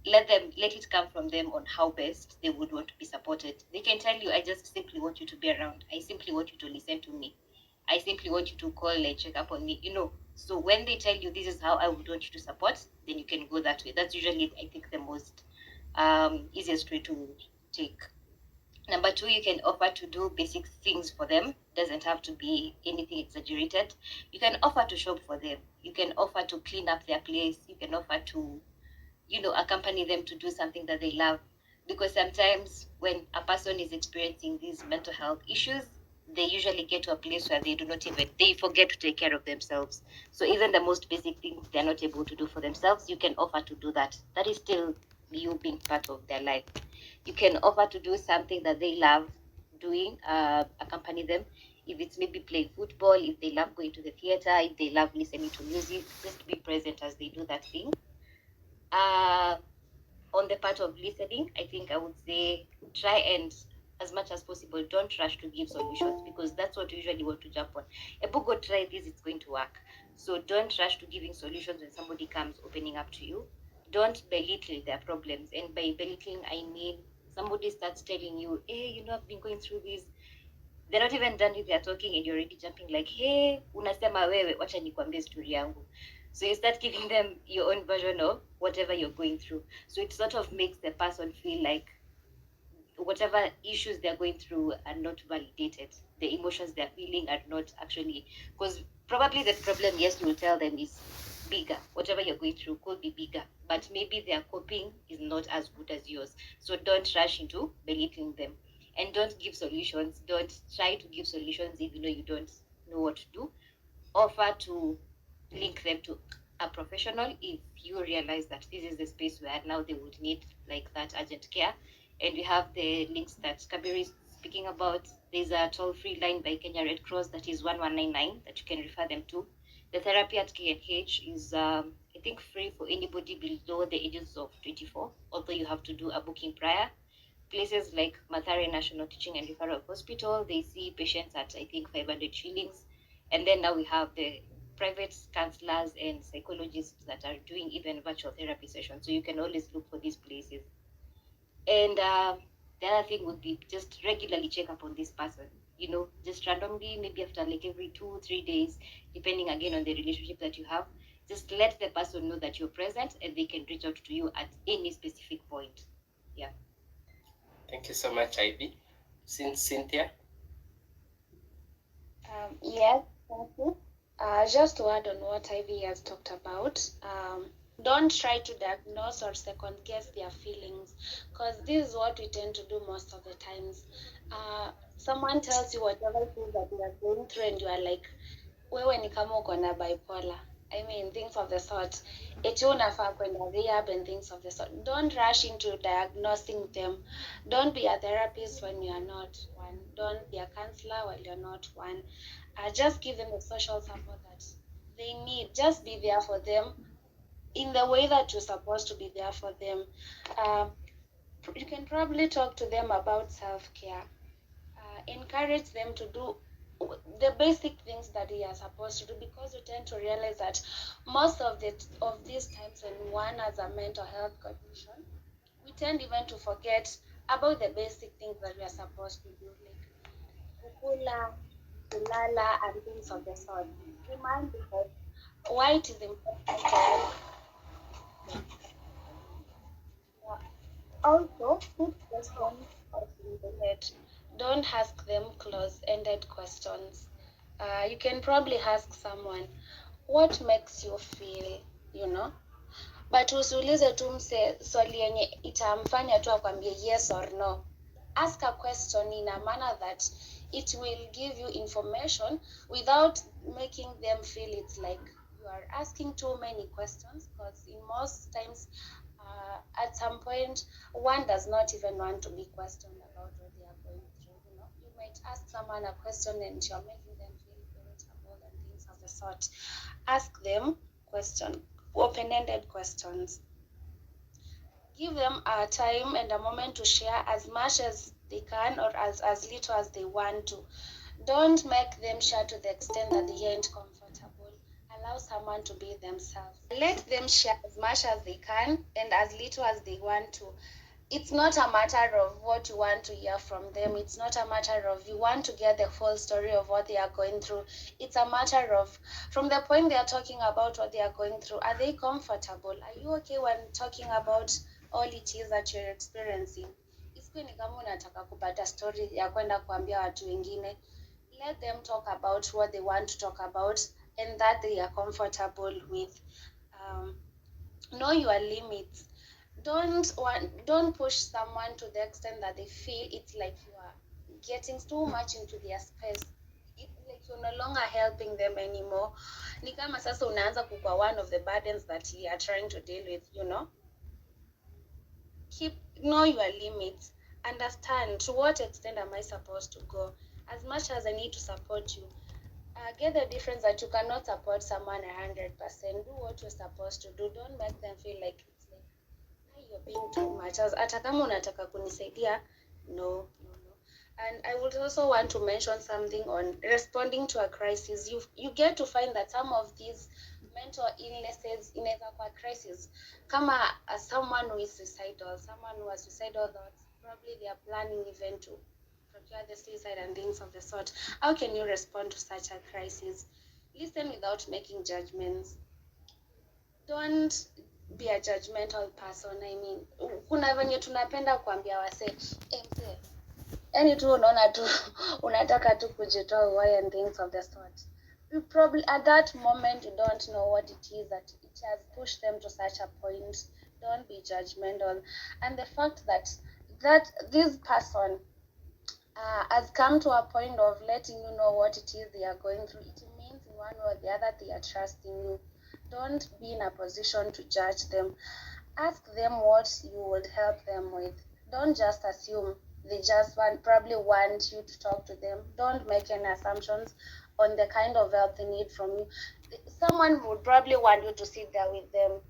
Let it come from them on how best they would want to be supported. They can tell you, I just simply want you to be around. I simply want you to listen to me. I simply want you to call and check up on me. So when they tell you this is how I would want you to support, then you can go that way. That's usually, I think, the most easiest way to take. Number two, you can offer to do basic things for them. Doesn't have to be anything exaggerated. You can offer to shop for them. You can offer to clean up their place. You can offer to, accompany them to do something that they love. Because sometimes when a person is experiencing these mental health issues, they usually get to a place where they forget to take care of themselves. So even the most basic things they're not able to do for themselves, you can offer to do that. That is still you being part of their life. You can offer to do something that they love doing, accompany them. If it's maybe playing football, if they love going to the theater, if they love listening to music, just be present as they do that thing. On the part of listening, I think I would say try and, as much as possible, don't rush to give solutions, because that's what you usually want to jump on. A book, go try this, it's going to work. So don't rush to giving solutions when somebody comes opening up to you. Don't belittle their problems. And by belittling, I mean somebody starts telling you, hey, I've been going through this. They're not even done with their talking and you're already jumping like, hey, unasema wewe, wacha nikwambie story yangu. So you start giving them your own version of whatever you're going through. So it sort of makes the person feel like whatever issues they're going through are not validated. The emotions they're feeling are not actually, because probably the problem, yes, you will tell them is bigger. Whatever you're going through could be bigger, but maybe their coping is not as good as yours. So don't rush into belittling them. And don't give solutions. Don't try to give solutions if you don't know what to do. Offer to link them to a professional if you realize that this is the space where now they would need like that urgent care. And we have the links that Kabir is speaking about. There's a toll-free line by Kenya Red Cross that is 1199 that you can refer them to. The therapy at KNH is, I think, free for anybody below the ages of 24, although you have to do a booking prior. Places like Mathare National Teaching and Referral Hospital, they see patients at, I think, 500 shillings. And then now we have the private counselors and psychologists that are doing even virtual therapy sessions. So you can always look for these places. And the other thing would be just regularly check up on this person, just randomly, maybe after like every 2-3 days, depending again on the relationship that you have. Just let the person know that you're present and they can reach out to you at any specific point. Yeah. Thank you so much, Ivy. Cynthia? Yes, thank you. Just to add on what Ivy has talked about, don't try to diagnose or second guess their feelings, because this is what we tend to do most of the times. Someone tells you whatever it is that you are going through, and you are like, wewe ni kama uko na bipolar. I mean, things of the sort. Eti unafaa kwenda rehab and things of the sort. Don't rush into diagnosing them. Don't be a therapist when you are not one. Don't be a counselor while you're not one. Just give them the social support that they need. Just be there for them in the way that you're supposed to be there for them. You can probably talk to them about self-care. Encourage them to do the basic things that they are supposed to do, because you tend to realize that most of these times when one has a mental health condition, we tend even to forget about the basic things that we are supposed to do, like kukula, kulala, and things of the sort. Remind because why it is important to also put questions in the head. Don't ask them close-ended questions. You can probably ask someone, what makes you feel, but usiulize tu mse swali yenye itamfanya tu akwambie yes or no. Ask a question in a manner that it will give you information without making them feel it's like you are asking too many questions, because in most times at some point one does not even want to be questioned about what they are going through. You might ask someone a question and you're making them feel irritable and things of the sort. Ask them open-ended questions. Give them a time and a moment to share as much as they can, or as little as they want to. Don't make them share to the extent that they aren't comfortable. Allow someone to be themselves. Let them share as much as they can and as little as they want to. It's not a matter of what you want to hear from them. It's not a matter of you want to get the full story of what they are going through. It's a matter of, from the point they are talking about what they are going through, are they comfortable? Are you okay when talking about all it is that you're experiencing? Isikuwe ni kama unataka kupata story ya kwenda kuambia watu wengine. Let them talk about what they want to talk about and that they are comfortable with. Know your limits. Don't push someone to the extent that they feel it's like you are getting too much into their space. Like you're no longer helping them anymore. Ni kama sasa unaanza kukua one of the burdens that you are trying to deal with, know your limits. Understand to what extent am I supposed to go. As much as I need to support you, get the difference that you cannot support someone 100%. Do what you're supposed to do. Don't make them feel like it's like, hey, you're being too much. Hata kama unataka kunisaidia, no. And I would also want to mention something on responding to a crisis. You get to find that some of these mental illnesses inaweza kwa crisis. Kama someone who is suicidal, someone who has suicidal thoughts, probably they are planning even to procure the suicide and things of the sort. How can you respond to such a crisis? Listen without making judgments. Don't be a judgmental person. I mean, kuna venye tunapenda kuambia wase, mzee, yani tu unaona tu unataka tu kujitoa uhai and things of the sort. You probably at that moment you don't know what it is that it has pushed them to such a point. Don't be judgmental. And the fact that this person has come to a point of letting you know what it is they are going through, it means in one way or the other they are trusting you. Don't be in a position to judge them. Ask them what you would help them with. Don't just assume they just probably want you to talk to them. Don't make any assumptions on the kind of help they need from you. Someone would probably want you to sit there with them.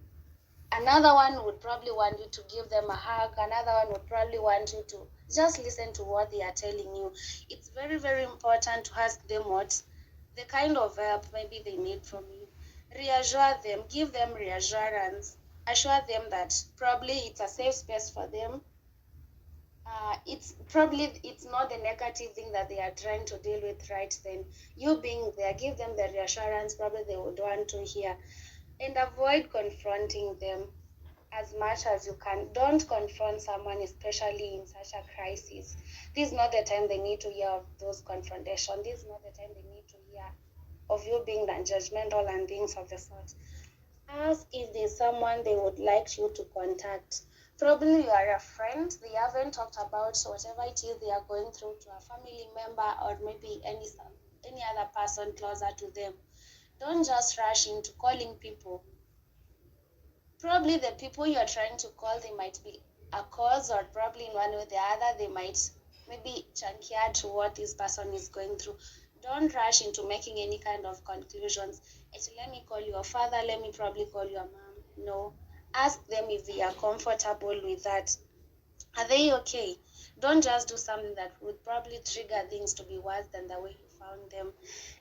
Another one would probably want you to give them a hug. Another one would probably want you to just listen to what they are telling you. It's very, very important to ask them what the kind of help maybe they need from you. Reassure them, give them reassurance, assure them that probably it's a safe space for them. It's not the negative thing that they are trying to deal with right then. You being there, give them the reassurance probably they would want to hear. And avoid confronting them as much as you can. Don't confront someone, especially in such a crisis. This is not the time they need to hear of those confrontations. This is not the time they need to hear of you being non-judgmental and things of the sort. Ask if there's someone they would like you to contact. Probably you are a friend, they haven't talked about whatever it is they are going through to a family member or maybe any other person closer to them. Don't just rush into calling people. Probably the people you're trying to call, they might be a cause, or probably in one way or the other, they might maybe junkyard to what this person is going through. Don't rush into making any kind of conclusions. Let me call your father, let me probably call your mom. No. Ask them if they are comfortable with that. Are they okay? Don't just do something that would probably trigger things to be worse than the way you found them.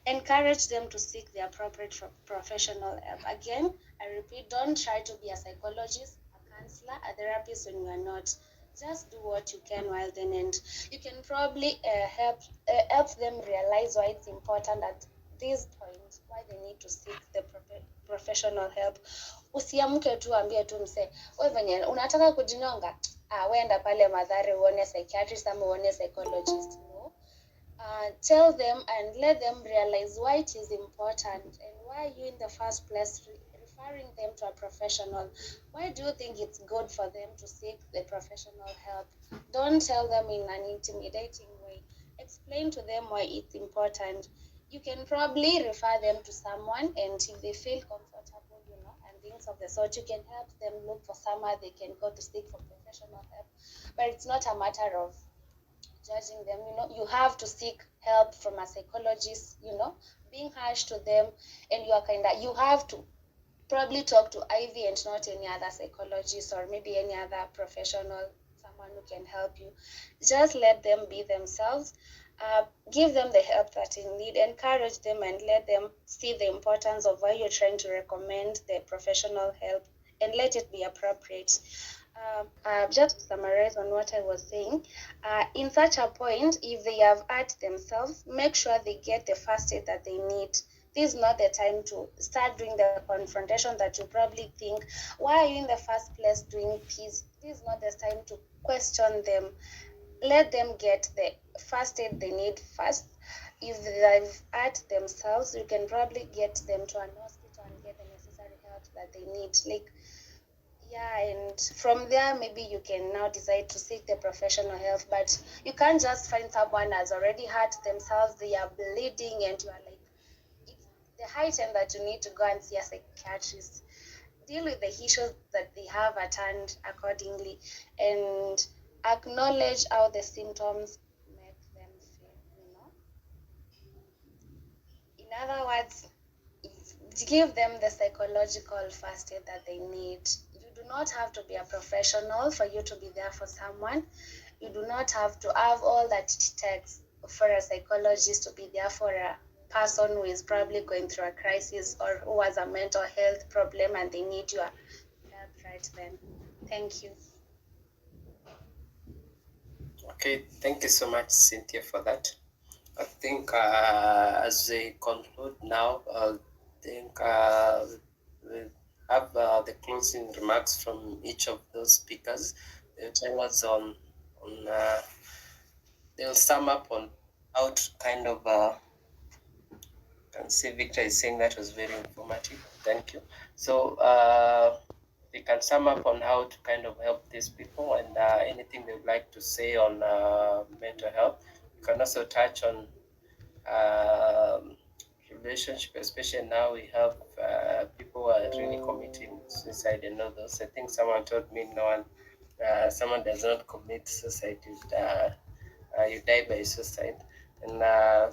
Encourage them to seek the appropriate professional help. Again, I repeat, don't try to be a psychologist, a counselor, a therapist when you are not. Just do what you can while then, and you can probably help them realize why it's important at this point, why they need to seek the professional help. Usiamke tu ambie tu msee, wewe venye unataka kujinyonga, wenda pale Mathare uone psychiatrist ama uone psychologist. No. Tell them and let them realize why it is important and why you in the first place referring them to a professional. Why do you think it's good for them to seek the professional help? Don't tell them in an intimidating way. Explain to them why it's important. You can probably refer them to someone, and if they feel comfortable, and things of the sort, you can help them look for somewhere they can go to seek for professional help. But it's not a matter of judging them. You have to seek help from a psychologist, being harsh to them, and you have to probably talk to Ivy and not any other psychologist or maybe any other professional, someone who can help you. Just let them be themselves. Give them the help that they need. Encourage them and let them see the importance of why you're trying to recommend the professional help, and let it be appropriate. Just to summarize on what I was saying, in such a point, if they have hurt themselves, make sure they get the first aid that they need. This is not the time to start doing the confrontation that you probably think, why are you in the first place doing peace? This is not the time to question them. Let them get the first aid they need first. If they've hurt themselves, you can probably get them to an hospital and get the necessary help that they need. Yeah, and from there, maybe you can now decide to seek the professional help. But you can't just find someone has already hurt themselves, they are bleeding, and you are like, it's the high time that you need to go and see a psychiatrist. Deal with the issues that they have, attend accordingly, and acknowledge how the symptoms make them feel, you know. In other words, give them the psychological first aid that they need. You do not have to be a professional for you to be there for someone. You do not have to have all that it takes for a psychologist to be there for a person who is probably going through a crisis or who has a mental health problem and they need your help right then. Thank you. Okay, thank you so much, Cynthia, for that. I think as we conclude now, I think we'll have the closing remarks from each of those speakers. They'll tell us they'll sum up on how to kind of, can see Victor is saying that was very informative. Thank you. So we can sum up on how to kind of help these people and anything they would like to say on mental health. You can also touch on relationship, especially now we have people who are really committing suicide and all those. I think someone told me no one, someone does not commit suicide, you die by suicide. And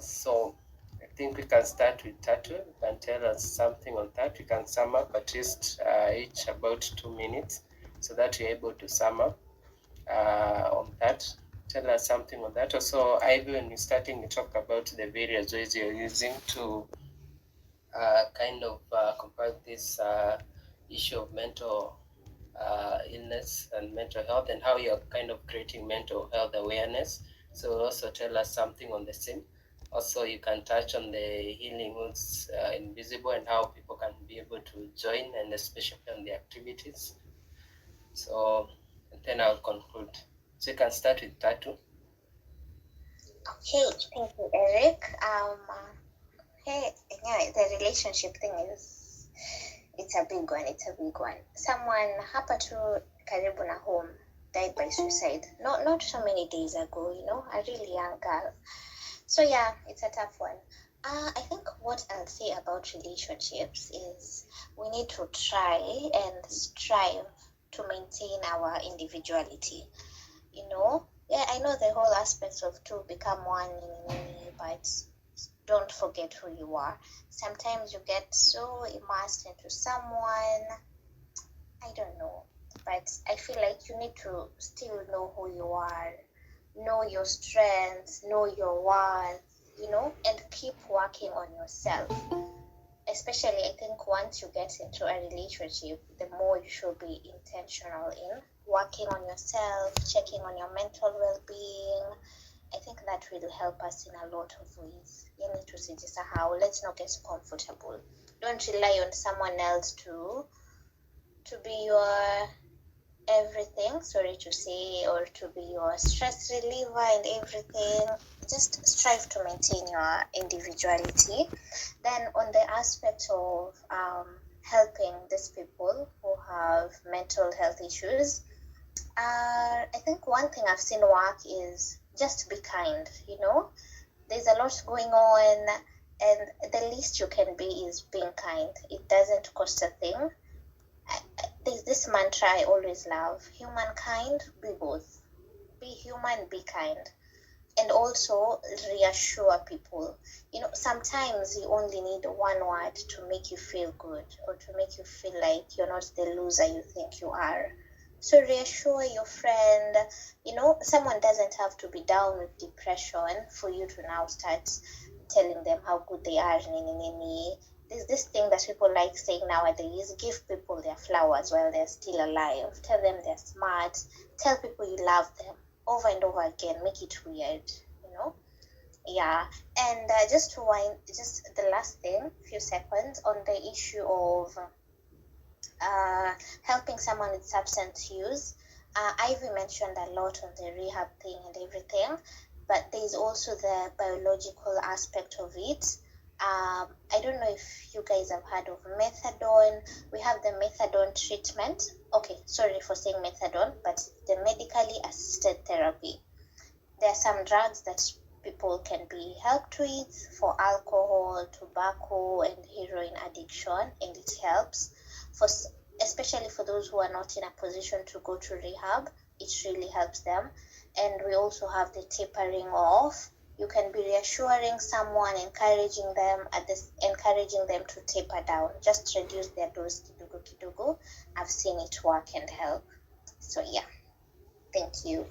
so I think we can start with Tatu. You can tell us something on that. We can sum up at least each about 2 minutes so that you're able to sum up on that. Tell us something on that. Also, Ivy, when you're starting, you talk about the various ways you're using to kind of combat this issue of mental illness and mental health and how you're kind of creating mental health awareness. So also tell us something on the same. Also, you can touch on the healing who's invisible and how people can be able to join and especially on the activities. So, and then I'll conclude. So you can start with Tatu. Okay, thank you, Eric. Hey, yeah, the relationship thing it's a big one. It's a big one. Someone hapa tu karibu na home died by suicide. Not so many days ago, you know, a really young girl. So yeah, it's a tough one. I think what I'll say about relationships is we need to try and strive to maintain our individuality. You know, yeah, I know the whole aspect of two become one, but don't forget who you are. Sometimes you get so immersed into someone, I don't know, but I feel like you need to still know who you are, know your strengths, know your worth, you know, and keep working on yourself. Especially, I think once you get into a relationship, the more you should be intentional in working on yourself, checking on your mental well-being. I think that will help us in a lot of ways. Yani tusijisahau, let's not get comfortable. Don't rely on someone else to be your everything, sorry to say, or to be your stress reliever and everything. Just strive to maintain your individuality. Then on the aspect of helping these people who have mental health issues, I think one thing I've seen work is just be kind, you know. There's a lot going on, and the least you can be is being kind. It doesn't cost a thing. There's this mantra I always love: humankind, be both. Be human, be kind. And also reassure people. You know, sometimes you only need one word to make you feel good or to make you feel like you're not the loser you think you are. So reassure your friend. You know, someone doesn't have to be down with depression for you to now start telling them how good they are. There's this thing that people like saying nowadays: give people their flowers while they're still alive. Tell them they're smart. Tell people you love them over and over again. Make it weird, you know. Yeah. And just to wind, just the last thing, few seconds on the issue of helping someone with substance use. Ivy mentioned a lot on the rehab thing and everything, but there's also the biological aspect of it. I don't know if you guys have heard of methadone. We have the methadone treatment. Okay, sorry for saying methadone, but the medically assisted therapy. There are some drugs that people can be helped with for alcohol, tobacco, and heroin addiction, and it helps for especially for those who are not in a position to go to rehab. It really helps them. And we also have the tapering off. You can be reassuring someone, encouraging them to taper down, just reduce their dose kidogo kidogo. I've seen it work and help. So yeah, thank you.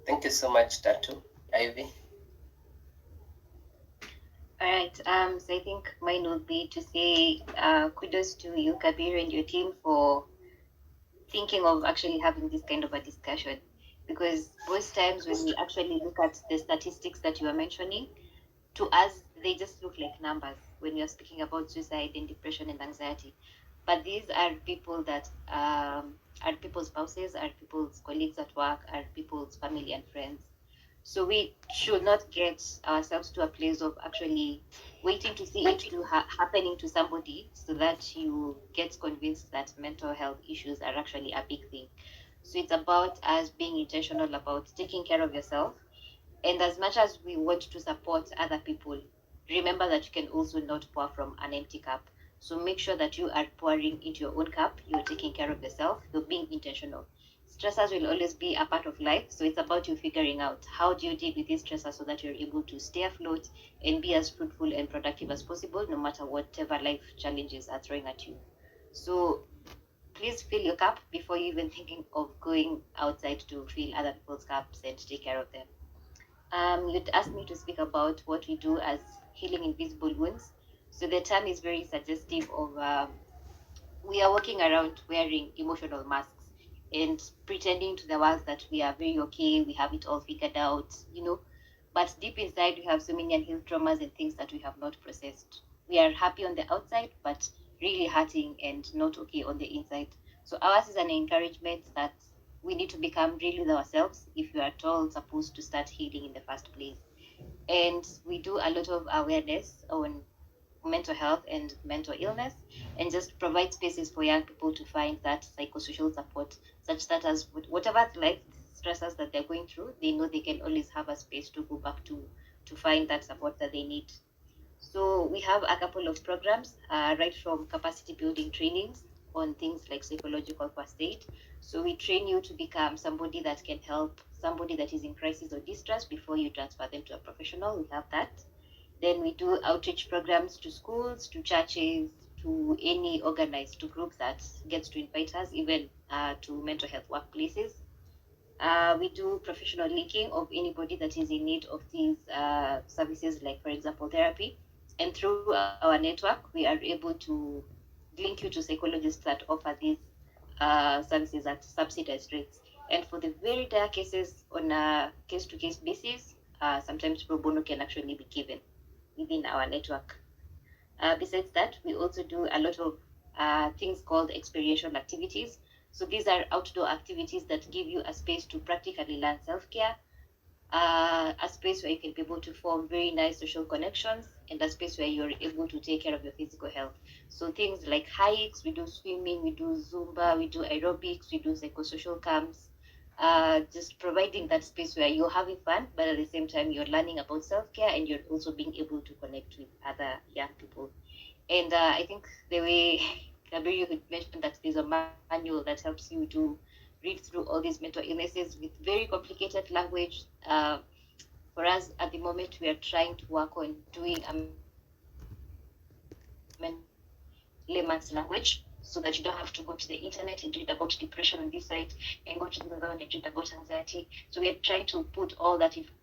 Thank you so much, Tatu. Ivy. All right. So I think mine would be to say kudos to you, Kabir, and your team for thinking of actually having this kind of a discussion. Because most times when we actually look at the statistics that you are mentioning, to us, they just look like numbers when you're speaking about suicide and depression and anxiety. But these are people that are people's spouses, are people's colleagues at work, are people's family and friends. So we should not get ourselves to a place of actually waiting to see it to happening to somebody so that you get convinced that mental health issues are actually a big thing. So it's about us being intentional about taking care of yourself. And as much as we want to support other people, remember that you can also not pour from an empty cup. So make sure that you are pouring into your own cup, you're taking care of yourself, you're being intentional. Stressors will always be a part of life, so it's about you figuring out how do you deal with these stressors so that you're able to stay afloat and be as fruitful and productive as possible, no matter whatever life challenges are throwing at you. So please fill your cup before you even thinking of going outside to fill other people's cups and take care of them. You'd asked me to speak about what we do as healing invisible wounds. So the term is very suggestive of we are walking around wearing emotional masks and pretending to the world that we are very okay, we have it all figured out, But deep inside, we have so many unhealed traumas and things that we have not processed. We are happy on the outside, but really hurting and not okay on the inside. So ours is an encouragement that we need to become real with ourselves if we are at all supposed to start healing in the first place. And we do a lot of awareness on mental health and mental illness, and just provide spaces for young people to find that psychosocial support, such that as whatever life stresses that they're going through, they know they can always have a space to go back to find that support that they need. So we have a couple of programs, right from capacity building trainings on things like psychological first aid. So we train you to become somebody that can help somebody that is in crisis or distress before you transfer them to a professional. We have that. Then we do outreach programs to schools, to churches, to any organized group that gets to invite us, even to mental health workplaces. We do professional linking of anybody that is in need of these services, like, for example, therapy. And through our network, we are able to link you to psychologists that offer these services at subsidized rates. And for the very dire cases, on a case-to-case basis, sometimes pro bono can actually be given within our network. Besides that, we also do a lot of things called experiential activities. So these are outdoor activities that give you a space to practically learn self-care, a space where you can be able to form very nice social connections, and a space where you're able to take care of your physical health. So things like hikes, we do swimming, we do Zumba, we do aerobics, we do psychosocial camps, just providing that space where you're having fun, but at the same time you're learning about self-care and you're also being able to connect with other young people. And I think the way Kabir, you had mentioned that there's a manual that helps you to read through all these mental illnesses with very complicated language. For us at the moment, we are trying to work on doing a layman's language, so that you don't have to go to the internet and read about depression on this site and go to the other one and read about anxiety. So we are trying to put all that information.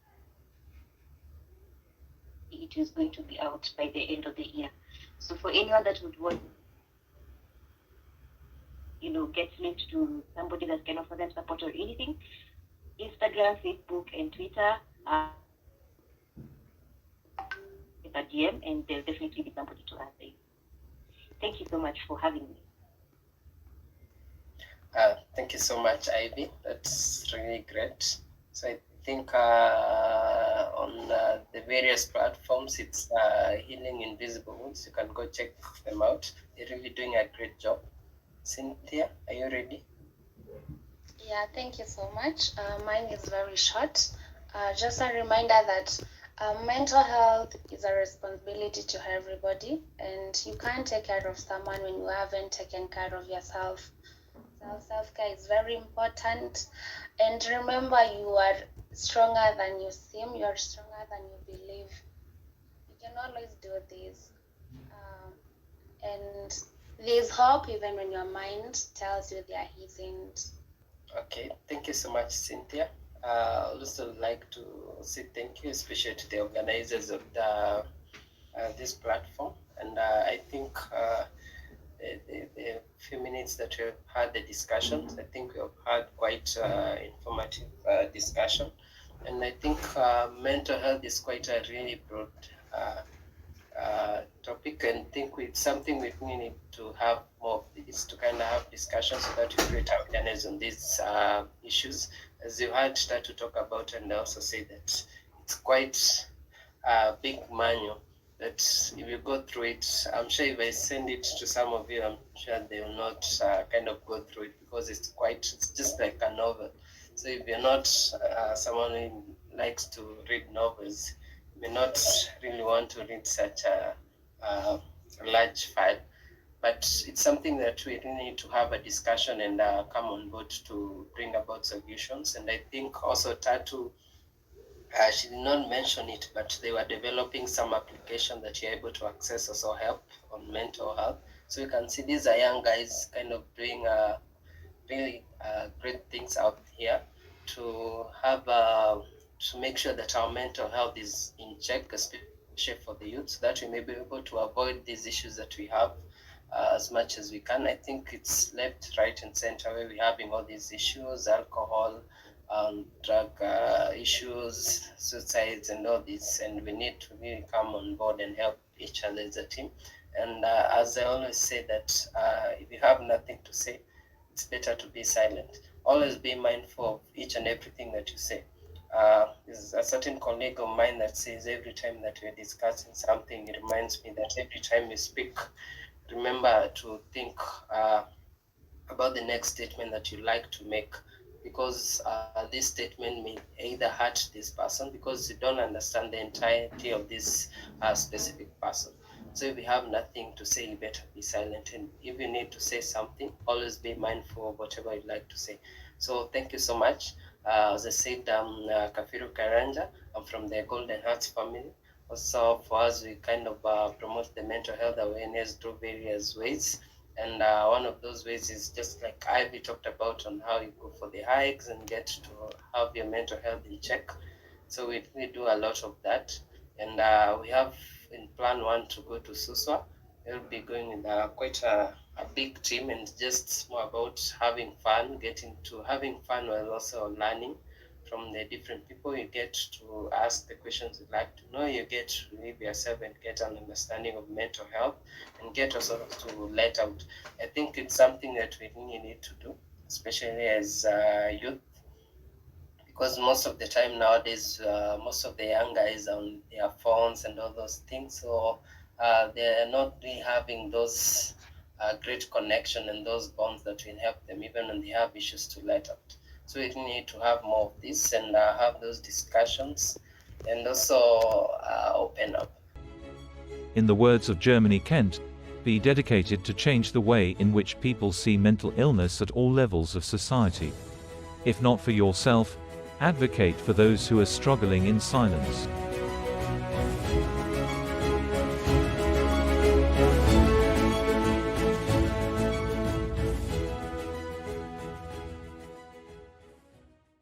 It is going to be out by the end of the year. So for anyone that would want, get linked to somebody that can offer them support or anything, Instagram, Facebook, and Twitter, a DM, and there'll definitely be somebody to answer you. Thank you so much for having me. Thank you so much, Ivy. That's really great. So I think on the various platforms. It's Healing Invisible Wounds. You can go check them out. They're really doing a great job. Cynthia, are you ready? Yeah, thank you so much. Mine is very short. Just a reminder that mental health is a responsibility to everybody, and you can't take care of someone when you haven't taken care of yourself. Self-care is very important. And remember, you are stronger than you seem, you are stronger than you believe. You can always do this. And there's hope even when your mind tells you there isn't. Okay, thank you so much, Cynthia. I also like to say thank you, especially to the organizers of this platform. And I think the few minutes that we have had the discussions, I think we have had quite informative discussion. And I think mental health is quite a really broad topic, and think it's something we need to have more of this, to kind of have discussions so that we create awareness on these issues. As you heard start to talk about, and also say that it's quite a big manual that if you go through it, I'm sure if I send it to some of you, I'm sure they will not kind of go through it, because it's just like a novel. So if you're not someone who likes to read novels, you may not really want to read such a large file. But it's something that we really need to have a discussion and come on board to bring about solutions. And I think also Tatu, she did not mention it, but they were developing some application that you're able to access also help on mental health. So you can see these are young guys kind of doing really great things out here to have to make sure that our mental health is in check, especially for the youth, so that we may be able to avoid these issues that we have as much as we can. I think it's left, right, and center where we're having all these issues, alcohol, drug issues, suicides, and all this, and we need to really come on board and help each other as a team. And as I always say that if you have nothing to say, it's better to be silent. Always be mindful of each and everything that you say. There's a certain colleague of mine that says every time that we're discussing something, it reminds me that every time you speak, remember to think about the next statement that you like to make, because this statement may either hurt this person because you don't understand the entirety of this specific person. So if you have nothing to say, you better be silent. And if you need to say something, always be mindful of whatever you'd like to say. So thank you so much. As I said, I'm Kafiru Karanja. I'm from the Golden Hearts family. Also, for us, we kind of promote the mental health awareness through various ways. And one of those ways is just like Ivy talked about, on how you go for the hikes and get to have your mental health in check. So we do a lot of that. And we have in plan one to go to Suswa. We'll be going with quite a big team, and just more about having fun, having fun while also learning from the different people. You get to ask the questions you'd like to know, you get to live yourself and get an understanding of mental health, and get also to let out. I think it's something that we really need to do, especially as youth, because most of the time nowadays, most of the young guys are on their phones and all those things, so they're not really having those great connection and those bonds that will help them even when they have issues to let out. So we need to have more of this and have those discussions, and also open up. In the words of Germany Kent, be dedicated to change the way in which people see mental illness at all levels of society. If not for yourself, advocate for those who are struggling in silence.